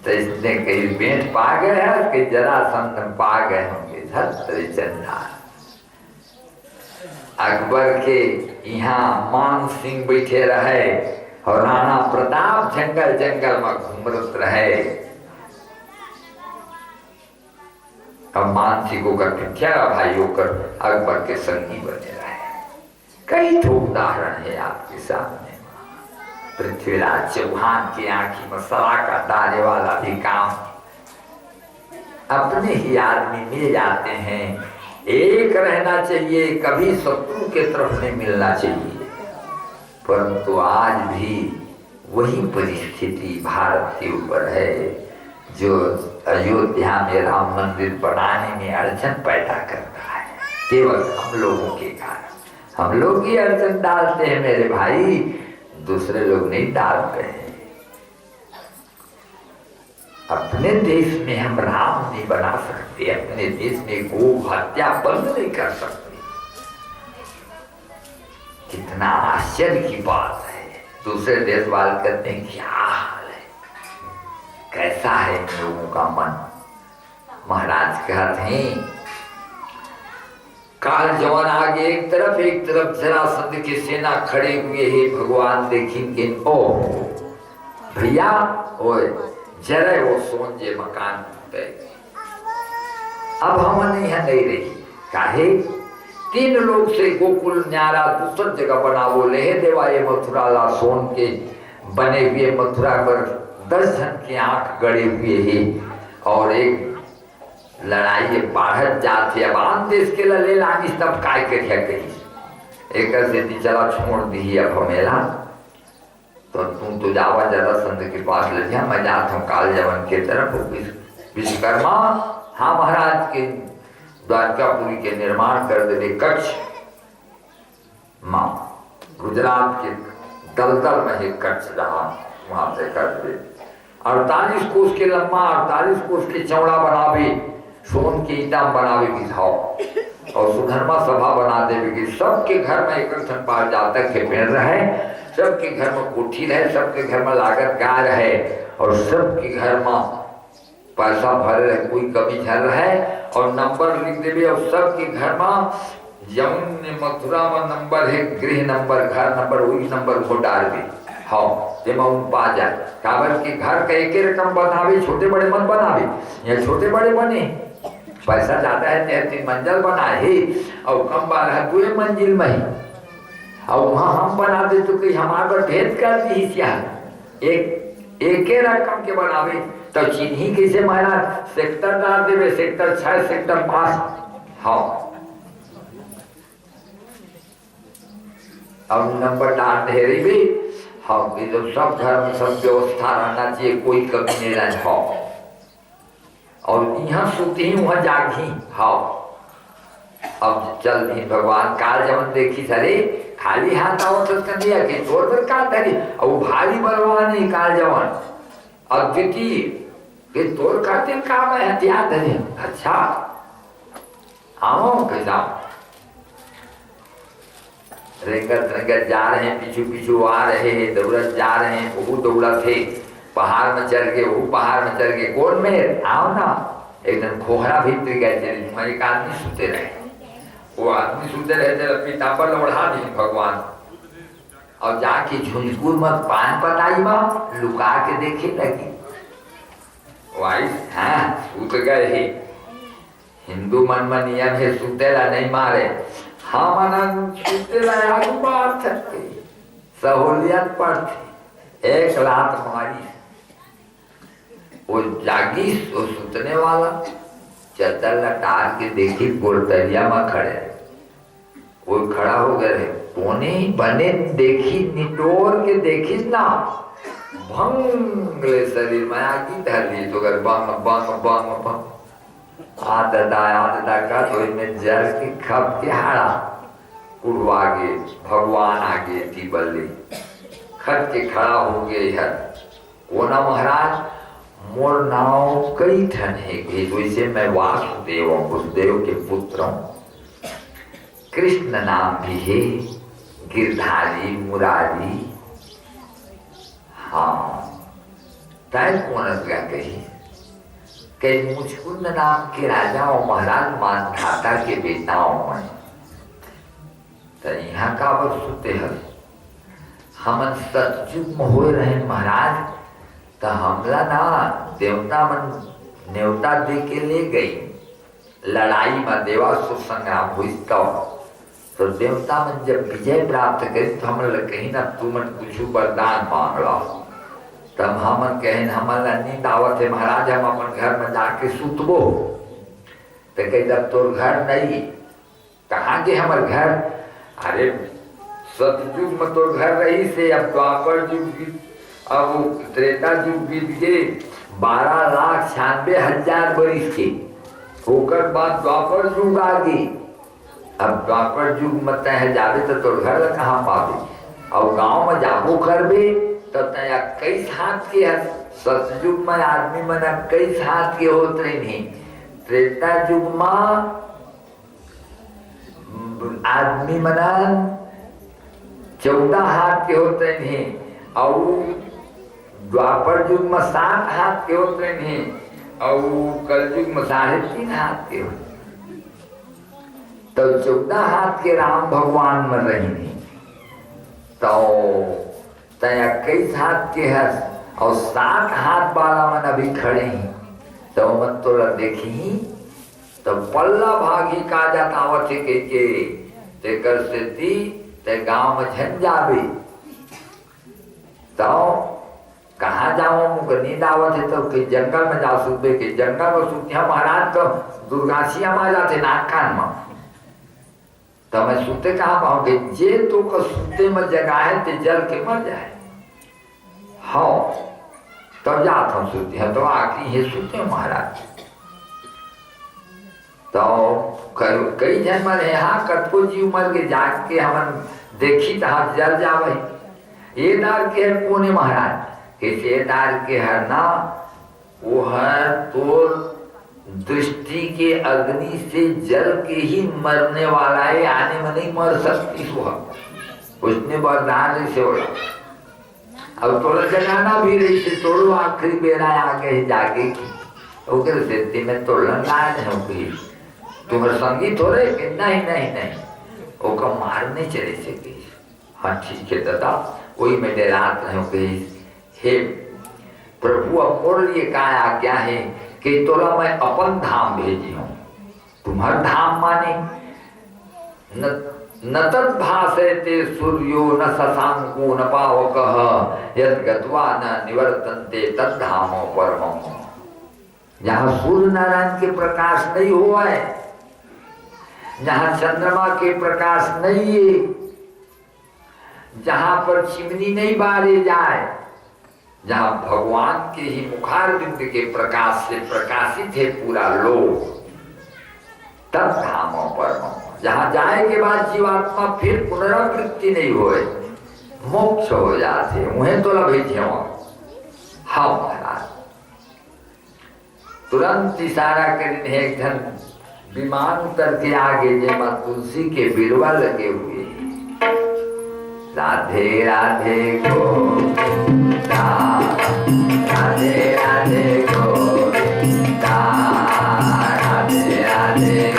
तो इसने कही बेट पा गए है कि जरासंध पा गए होंगे धरती चंडाल। अकबर के यहाँ मान सिंह बैठे रहे और राणा प्रताप जंगल जंगल में घूमत रहे। अब मान सिंह को कर भाई होकर अकबर के संगी बने रहे। कई तो उदाहरण है आपके सामने। पृथ्वीराज चौहान की आंखी में सलाका डाले वाला भी काम, अपने ही आदमी मिल जाते हैं। एक रहना चाहिए, कभी शत्रु के तरफ नहीं मिलना चाहिए। परंतु आज भी वही परिस्थिति भारत के ऊपर है जो अयोध्या में राम मंदिर बनाने में अड़चन पैदा कर रहा है। केवल हम लोगों के कारण हम लोग ही अड़चन डालते हैं मेरे भाई, दूसरे लोग नहीं डालते हैं। अपने देश में हम राम नहीं बना सकते, अपने देश में गो हत्या बंद नहीं कर सकते। कितना आश्चर्य की बात है। दूसरे देश वाले कहते हैं क्या हाल है, कैसा है इन लोगों का मन। महाराज कहते हैं काल जवान आगे एक तरफ जरासंध की सेना खड़े हुए है। भगवान देखेंगे ओ भैया ओए जरा वो सोंजे मकान पे अब हम नहीं रही काहे। 3 लोग से गोकुल न्यारा दूसर जगह बना बोले है देवा। ये मथुरा ला सोन के बने हुए मथुरा पर 10 जन की आंख गड़े हुए है और एक लड़ाई बढ़त जाती। अब आन देश के ले लानी तब काय करिया कही एक से चला छोड़ दी अब हमेला तो तुम तो जावा जरा संत के पास ले जा, मैं जाता हूँ काल जवन के तरफ। विश्वकर्मा हाँ महाराज के द्वारकापुरी के निर्माण कर दे कच्छ माँ गुजरात के दलदल में एक कच्छ जहाँ वहां से कर दे। 48 कोस के लंबा 48 कोस के चौड़ा बनावे, सोन की ईटा बनावे की धाव और सुधर्मा सभा बना देवे की। सबके घर में एक पार जातक के पेड़ रहे, सबके घर में कोठी रहे, सबके घर में लागत गाय रहे और सबके घर में पैसा भरे रहे, कोई कमी झल रहे और नंबर लिख देवे। और सबके घर में जमुन मथुरा में नंबर है, गृह नंबर घर नंबर वही नंबर को डाल दे। हाँ जेमा उन पा जाए काबर के घर का एक रकम बनावे, छोटे बड़े मत बनावे। यहाँ छोटे बड़े बने पैसा जाता है 3 मंजिल बना है और कम बार है 2 मंजिल में ही और वहाँ हम बना दे तो कहीं हमारे पर भेद कर दी क्या। एक रकम के बनावे तो चिन्ही कैसे महाराज सेक्टर डाल देवे, सेक्टर 6 सेक्टर 5। हाँ अब नंबर डाल दे रही भी। हाँ तो सब घर में सब व्यवस्था रहना चाहिए, कोई कमी नहीं रहे। हाँ और यहाँ सुती वहाँ जागी। हाँ अब चल दी भगवान काल जवन देखी सरे खाली हाथ आओ तो दिया कि तोड़ पर काल धरी और भारी बलवान है काल जवन अद्वितीय के तोड़ करते काम है हथियार धरे। अच्छा आओ कैसा रेंगत जा रहे हैं, पीछू आ रहे हैं, दौड़त जा रहे हैं। वो दौड़त थे पहाड़ में चढ़ गए, वो पहाड़ में चढ़ गए। कौन में आओ ना एकदम खोहरा भीतर गए थे। एक आदमी सुते रहे, वो आदमी सुते रहे थे पीताम्बर ओढ़ा दी भगवान और जाके झुंझुर में पान पताई में लुका के देखे लगी। वाइस हाँ सूत गए ही। हिंदू मन में नियम है सुतेला नहीं मारे। हाँ मन सुतेला बात सकते सहूलियत पर थी। एक लात मारी वो जागी वो सुतने वाला चद्दर लटार के देखी गोरतरिया में खड़े, वो खड़ा हो गए। कोने बने देखी निटोर के देखी ना भंगले शरीर में आगी धर ली तो अगर बंग बंग बंग बंग आददा का तो इनमें जर की खप के हाड़ा उड़वा गे। भगवान आगे थी बल्ली खट के खड़ा हो गए है। कोना महाराज मोर नाव कई ठन है वैसे मैं वासुदेव वसुदेव के पुत्र हूँ। कृष्ण नाम भी है, गिरधारी मुरारी। हाँ तय कौन क्या कही मुझकुंद नाम के राजा और महाराज मान खाता के बेटा हूँ मैं। तो यहाँ का बर सुते हल हमन सतयुग में हो रहे महाराज। तो हमला ना देवता मन न्योता दे के ले गई लड़ाई में, देवासुर संग्राम हुई। तो देवता मन जब विजय प्राप्त करी तो हमने कही ना तू मन कुछ वरदान मांग लो। तब हमन कहे हमारा नींद आवत है महाराज, हम अपन घर में जाके सुतबो। तो कही जब तोर घर नहीं, कहाँ के हमार घर? अरे सतयुग में तो घर रही से, अब द्वापर युग, अब त्रेता युग बीत गए 12,96,000 वर्ष के, होकर बाद द्वापर युग आ गई। अब द्वापर युग में तय जावे तो तोर घर कहाँ पावे? और गांव में जाबो करबे तो तया कई हाथ के है। सतयुग में आदमी मना कई हाथ के होते नहीं, त्रेता युग में आदमी मना 14 हाथ के होते हैं, और द्वापर युग में 7 हाथ के होते हैं, और कलयुग में 3.5 हाथ के होते। तो 14 हाथ के राम भगवान में रही तो तया कई हाथ के है, और 7 हाथ वाला मन अभी खड़े हैं। तो मन तो देखी तो पल्ला भागी का जातावत के ते कर से दी ते गांव में झन जाबे। तो कहाँ जाओ मुझे नींद आवत है तो कि जंगल में जाओ सुबह के जंगल में सुतिया महाराज तो दुर्गासिया में जाते नाक कान में। तो मैं सुते कहाँ पाऊंगे? जे तो को सुते में जगह है ते जल के मर जाए। हाँ तब जाता हूँ सुतिया तो आखिरी है सुते महाराज। तो कई जन मरे हाँ कटको जीव मर के जाग के हमन देखी तो हाथ जल जावे। ये दार के है कोने महाराज किसी दार के है ना, वो है तो दृष्टि के अग्नि से जल के ही मरने वाला है, आने में नहीं मर सकती उसने वरदान से बोला। अब थोड़ा जगाना भी रही थी, तोड़ो आखिरी बेरा आगे जागे की ओकर से में तोड़न लायक है तुम्हारे संगीत हो रहे कि नहीं नहीं नहीं ओका मारने चले से गई। हाँ ठीक है दादा, वही में रात नहीं गई। हे प्रभु अब मोर लिए का आज्ञा है कि तोरा मैं अपन धाम भेजी हूँ। तुम्हार धाम माने न तद भाषते सूर्यो न शशांको न पावकः यद गत्वा न निवर्तन्ते तद धामो परमम्। जहाँ सूर्य नारायण के प्रकाश नहीं हुआ है, जहाँ चंद्रमा के प्रकाश नहीं है, जहाँ पर चिमनी नहीं बारे जाए, जहाँ भगवान के ही मुखारविंद के प्रकाश से प्रकाशित है पूरा लोक, तब धामो परमम्। जहाँ जाए के बाद जीवात्मा फिर पुनरावृत्ति नहीं होए, मोक्ष हो जाते उन्हें तो भेजे हो। हाँ महाराज तुरंत इशारा करें एक धन विमान उतर के आगे जय मां तुलसी के बिरवा लगे हुए। राधे राधे गोविंदा राधे राधे गोविंदा राधे राधे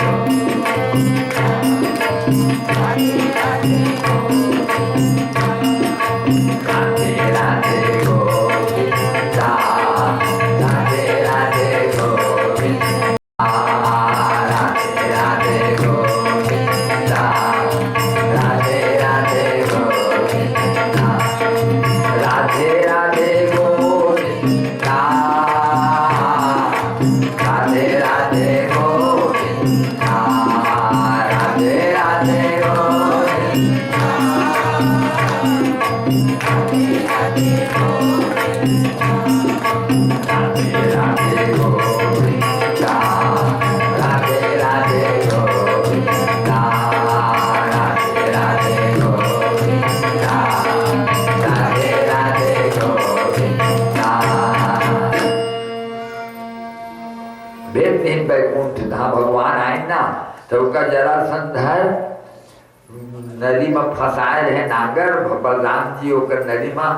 भगवान आए ना तो उसका जरासंध नदी में फंसाए रहे नागर। बलराम जी होकर नदी में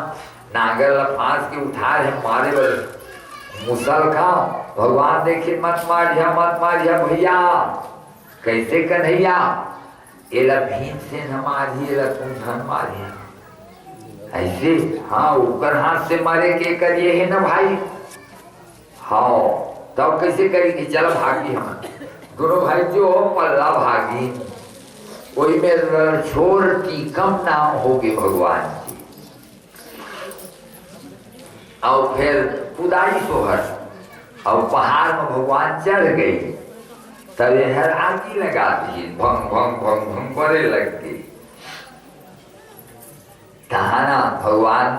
नागर फांस के उठा रहे मारे बड़े मुसल का। भगवान देखिए मत मारिया भैया। कैसे कन्हैया एला भीन से न मारी एला तुम धन मारिया ऐसे। हाँ ऊपर हाथ से मारे के करिए है ना भाई। हाँ तब कैसे करेंगे, चल भागी हम दोनों भाई जो पल्ला भागी वही में छोर टीकम नाम होगी भगवान की। और फिर पुदाई सोहर और पहाड़ में भगवान चढ़ गई तब हर आगी लगा दी भंग भंग भंग भंग बड़े लग गई। कहाना भगवान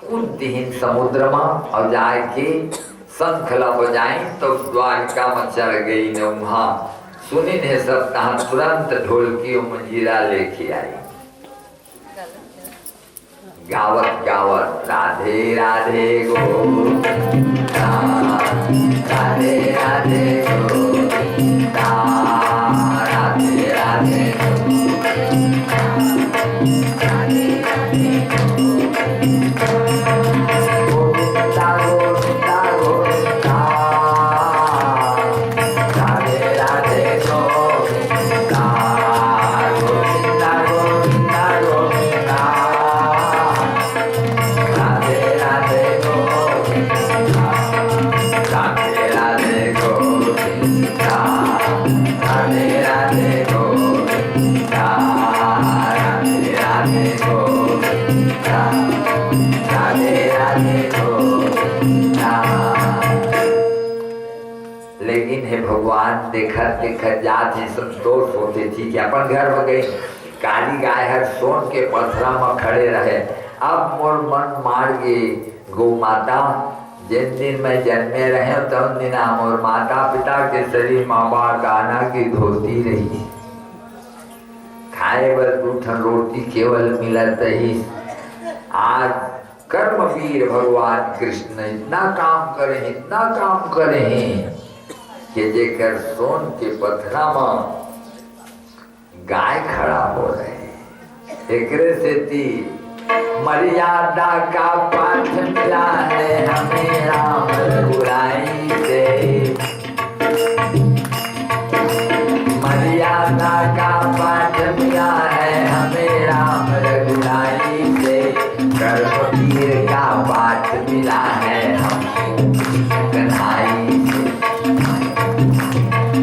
कूद समुद्र में और जाके शंखला बजाई तो द्वारका में चढ़ गई न। वहां सुनी ने सब कहा तुरंत ढोलकी और मंजीरा लेके आई। गावत गावत राधे राधे गोविंदा राधे राधे गोविंदा राधे राधे गोविंदा राधे राधे गोविंदा गोविंदा गोविंदा राधे राधे गोविंदा गोविंदा गोविंदा गोविंदा राधे राधे गोविंदा राधे राधे गोविंदा राधे राधे गोविंदा राधे राधे गोविंदा राधे राधे गोविंदा। लेकिन हे भगवान देखत देखत जात ही संतोष होते थी कि अपन घर में गई काली गाय हर सोन के पथरा में खड़े रहे। अब मोर मन मार गे गौ माता जिन दिन में जन्मे रहे तब दिन मोर माता पिता के शरीर माँ बाप गाना की धोती रही। खाए बर दूठन रोटी केवल मिलत ही। आज कर्मवीर भगवान कृष्ण इतना काम करे हैं कि जेकर सोन के पथरा में गाय खड़ा हो रहे। एकरे से ती मर्यादा का पाठ मिला है हमें राम रघुराई से। मर्यादा का पाठ मिला है हमें राम रघुराई से। कर्मवीर का पाठ मिला है हमको कन्हैया से।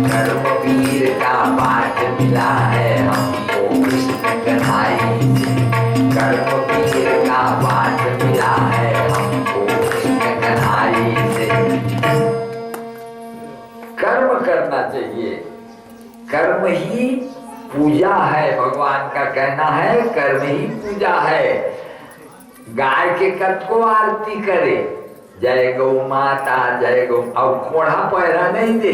कर्मवीर का पाठ मिला है हमको कृष्ण कन्हैया से। कर्मवीर का पाठ मिला है हमको कृष्ण कन्हैया से। कर्म करना चाहिए, कर्म ही पूजा है। भगवान का कहना है कर्म ही पूजा है। गाय के कत को आरती करे जय गौ माता जय गौ। अब कोढ़ा पैरा नहीं दे,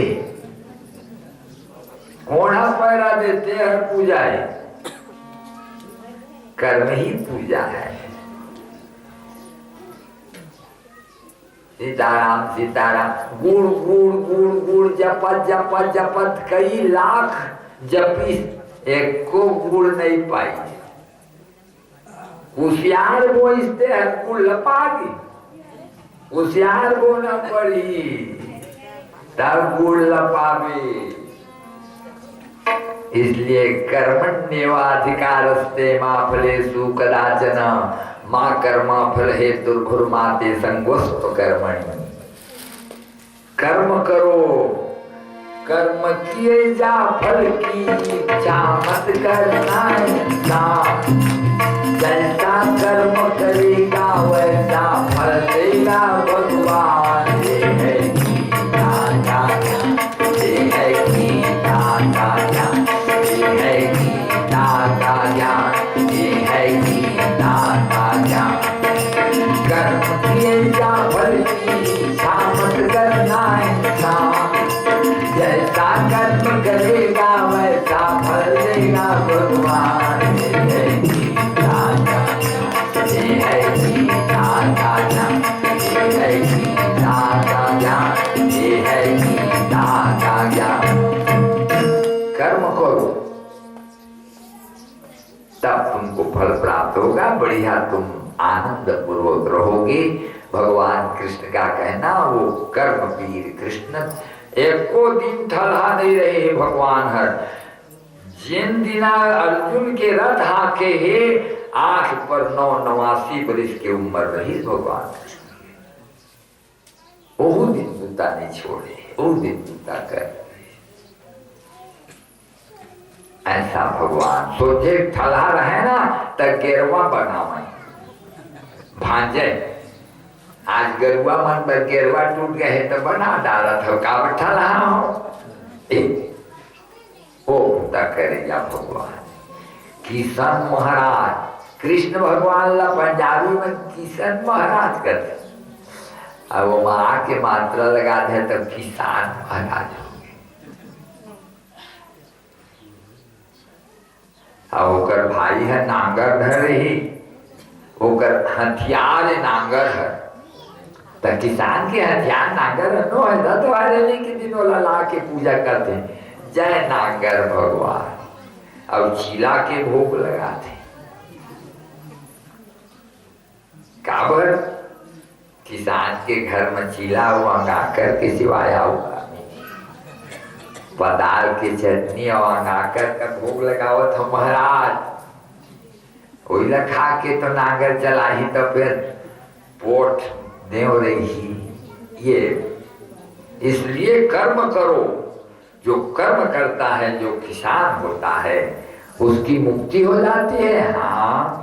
कोढ़ा पैरा देते हैं पूजा है। कर्म ही पूजा है। सीताराम सीताराम गुड़ गुड़ गुड़ गुड़ जपत जपत जपत कई लाख जपी एक को गुड़ नहीं पाई। होशियार वो इससे हमको लपागी, होशियार वो न पड़ी तब गुड़ लपावे। इसलिए कर्मण्येवाधिकारस्ते मा फलेषु कदाचन मा कर्मा फल हेतुर्भुर्माते संगोस्त कर्मणि। कर्म करो, कर्म किए जा फल की इच्छा मत करना इंसान। जैसा कर्म करेगा वैसा फल देगा भगवान। ये है गीता का ज्ञान, ये है गीता का ज्ञान, ये है गीता का ज्ञान, ये है गीता का ज्ञान। कर्म किए जा फल की इच्छा मत करना इंसान। जैसा कर्म करेगा वैसा फल देगा भगवान। ये है गीता का ज्ञान, ये है गीता का ज्ञान, ये है गीता का ज्ञान, ये है गीता का ज्ञान। कर्म करो तब तुमको फल प्राप्त होगा, बढ़िया तुम आनंद पूर्वक रहोगे। भगवान कृष्ण का कहना वो कर्मवीर कृष्ण एको दिन ठहरा नहीं रहे भगवान हर। जिन दिना अर्जुन के रथ हाके हे, आंख पर 89 बरिस की उम्र रही भगवान। वो दिन जूता नहीं छोड़े, वो दिन जूता कर। ऐसा भगवान सोचे ठला रहे ना तो गेरवा बनावे भांजे। आज गरुआ मन पर गेरवा टूट गए तो बना डाला था, का ठला हो करेगा भगवान। किशन महाराज कृष्ण भगवान ला पंजाबी में किशन महाराज करते, अब वो माँ के मात्रा लगा दे तो किसान महाराज हो गए। अब ओकर भाई है नांगर धर ही, ओकर हथियार नांगर है, तो किसान के हथियार नांगर नो है। दत्वारे के दिनों ला के पूजा करते हैं, जय नांगर भगवान। अब चीला के भोग लगाते, काबर किसान के घर में चीला हुआ गाकर के सिवाय होगा, पदार की चटनी और गाकर का भोग लगाओ था महाराज। वही खा के तो नांगर चला ही तो फिर पोट देव रही। ये इसलिए कर्म करो, जो कर्म करता है, जो किसान होता है उसकी मुक्ति हो जाती है। हाँ,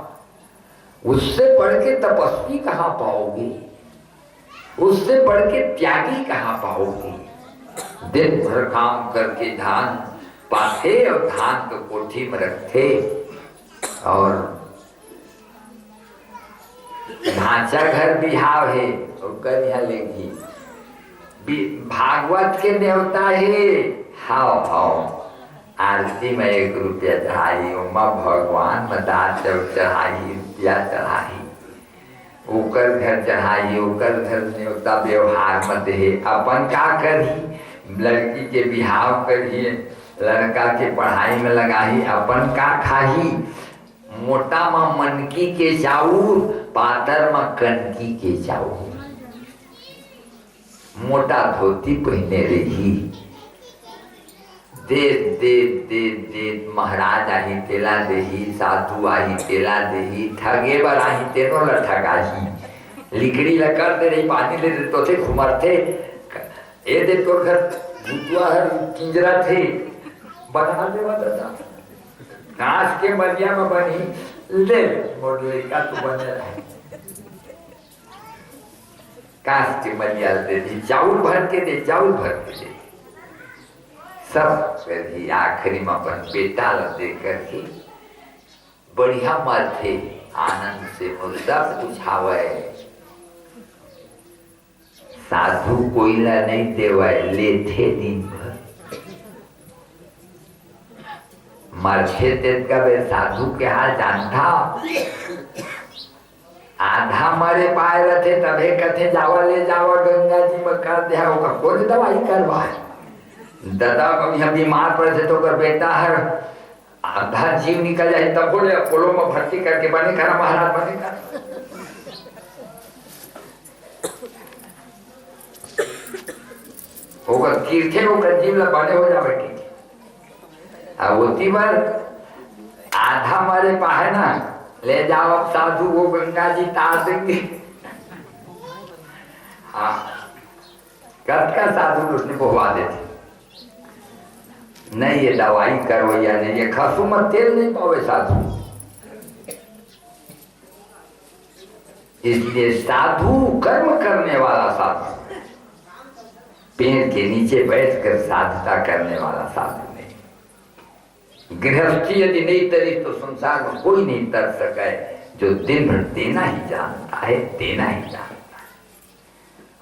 उससे बढ़ के तपस्वी कहाँ पाओगे, उससे बढ़ के त्यागी कहाँ पाओगे। दिन भर काम करके धान पाते और धान को कोठी में रखते और ढांचा घर बिहाव है और कन्या लेगी। भागवत के देवता है, हाव हाव आरती में 1 रुपया चढ़ाई, उमा भगवान में दान चढ़ाई, रुपया चढ़ाई, ओकर घर चढ़ाई, ओकर घर देवता व्यवहार मत है। अपन का करी, लड़की के बिहाव करिए, लड़का के पढ़ाई में लगाही, अपन का खाही। मोटा में मनकी के चाउर, पातर में कनकी के चाउर। मोटा धोती पहने रही, दे दे दे दे महाराज आही तेला देही, साधु आही तेला देही, ठगे बर आही तेनो ल ठगाही। लिकड़ी ल कर दे रही, पानी ले दे तो थे घुमर थे, ए दे तोर घर भूतवा है किंजरा थे, बना दे बता कांच के मलिया में बनी ले मोर लड़का तू बने रहे। कांच के मलिया दे दी, चाउल भर के दे, चाउल भर के दे, सब फिर आखिरी में अपन बेटा दे करके बढ़िया मर थे। आनंद से मुर्दा पूछावे, साधु कोयला नहीं देवे, लेथे दिन भर मरथे तेज का वे साधु के हाल जानता। आधा मरे पाए रहे तबे कथे जावा ले जावा गंगा जी में कर दिया, होगा कोई दवाई करवा। दादा कभी हम बीमार पड़े थे तो कर बेटा है आधा जीव निकल जाए तब बोले अपोलो में भर्ती करके बने करा महाराज बने करा। होगा तीर्थे होकर जीव ला बने हो जा बैठी। अब उसी बार आधा मारे पाए ना, ले जाओ अब साधु को गंगा जी तार देंगे। हाँ, कद का साधु उसने बहवा देते, नहीं ये दवाई करो या नहीं, ये खसू में तेल नहीं पावे साधु। इसलिए साधु कर्म करने वाला साधु, पेड़ के नीचे बैठकर साधुता करने वाला साधु नहीं। गृहस्थी यदि नहीं तरी तो संसार में कोई नहीं तर सके, जो दिन भर देना ही जानता है, देना ही जानता है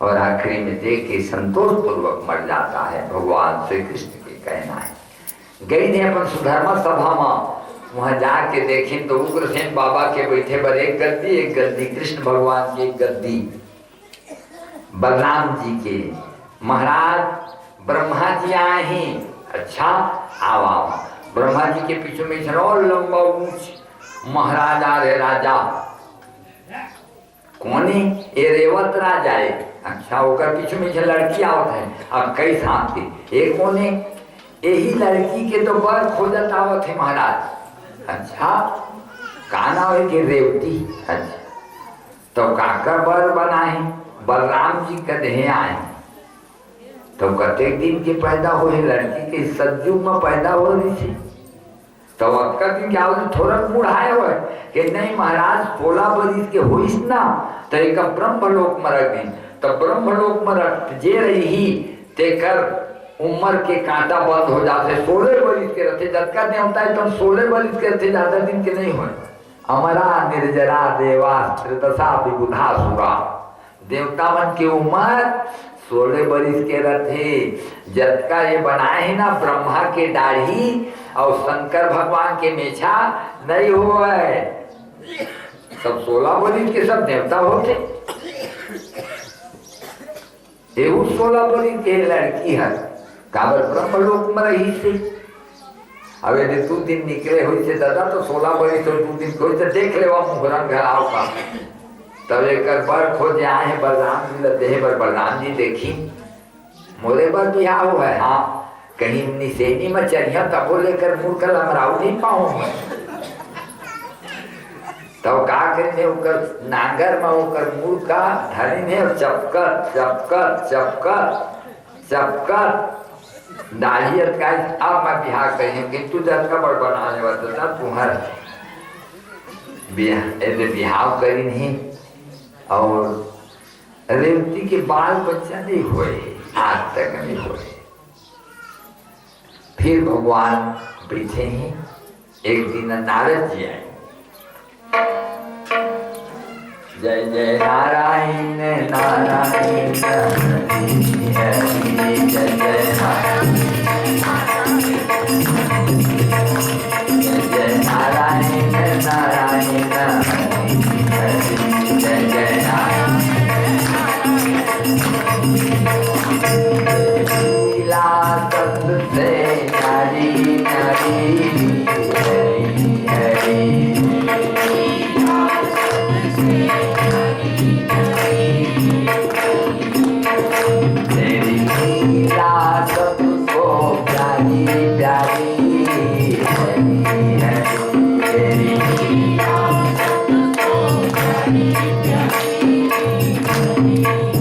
और आखिरी में दे के संतोष पूर्वक मर जाता है। भगवान श्री कृष्ण के कहना है। गई थे अपन सुधर्मा सभा में, वहां जाके देखें तो उग्रसेन बाबा के बैठे पर एक गद्दी कृष्ण भगवान की एक गद्दी, बलराम जी के महाराज ब्रह्मा जी आए हैं। अच्छा आवा, ब्रह्मा जी के पीछे में और लंबा ऊंच महाराज आ रहे, राजा कौन है? ये रेवत राजा है। अच्छा होकर पीछे में लड़की आवत है, अब कई साथ थे, एक कौन है? यही लड़की के तो बर खोजत आवत है महाराज। अच्छा का नाम है कि रेवती। अच्छा तो काका बर बनाए बलराम जी कदे आए तो कते दिन के पैदा हुए लड़की के सज्जू में पैदा हो रही थी। तो अक्का दिन क्या थोड़ा बुढ़ाए हुए कि नहीं महाराज 16 बरिस के होइस ना तो एक ब्रह्मलोक में रख दी। तो ब्रह्मलोक में रख जे रही तेकर उम्र के कांटा बंद हो जाते 16 बरिस के रहते जतका नहीं होता है तो 16 बरिस के रहते ज्यादा दिन के नहीं हुए। अमरा निर्जरा देवा त्रिदशा विबुधा सुरा देवता मन की उम्र 16 बरिस के रहते। जतका ये बनाए है ना ब्रह्मा के दाढ़ी और शंकर भगवान के मेछा नहीं हुआ है सब 16 बरिस के सब देवता होते। एवं 16 बरिस के लड़की है काबर ब्रह्मलोक में रही थी। अब यदि 2 दिन निकले हुई से दादा तो 16 बरिस तो 2 दिन कोई तो देख ले मुहरन घर आओ का तब एक बर खोज आए हैं बलराम जी लते हैं बलराम जी देखी मोरे पर बिहार हुआ है। हाँ कहीं निशेनी में चढ़िया तब वो लेकर मुड़ कर लमराऊ नहीं पाऊंगा तब का करेंगे उकर नागर में उकर मुड़ का धरेंगे और चपकर चपकर चपकर चपकर दाढ़ियत का अब मैं बिहार करेंगे किंतु जब का बड़ बनाने वाला था तुम्हारा बिहार करी नहीं और रेवती के बाल बच्चा नहीं हुए आज तक नहीं हुए। फिर भगवान बैठे हैं एक दिन नारद जी आए जय जय नारायण नारायण जय जय नारायण जय नारायण नारायण जय जय नारायण लीला सबसे नारी नारी हरी हरी तेरी लीला सबको प्यारी प्यारी हरी हरी तेरी लीला सबको प्यारी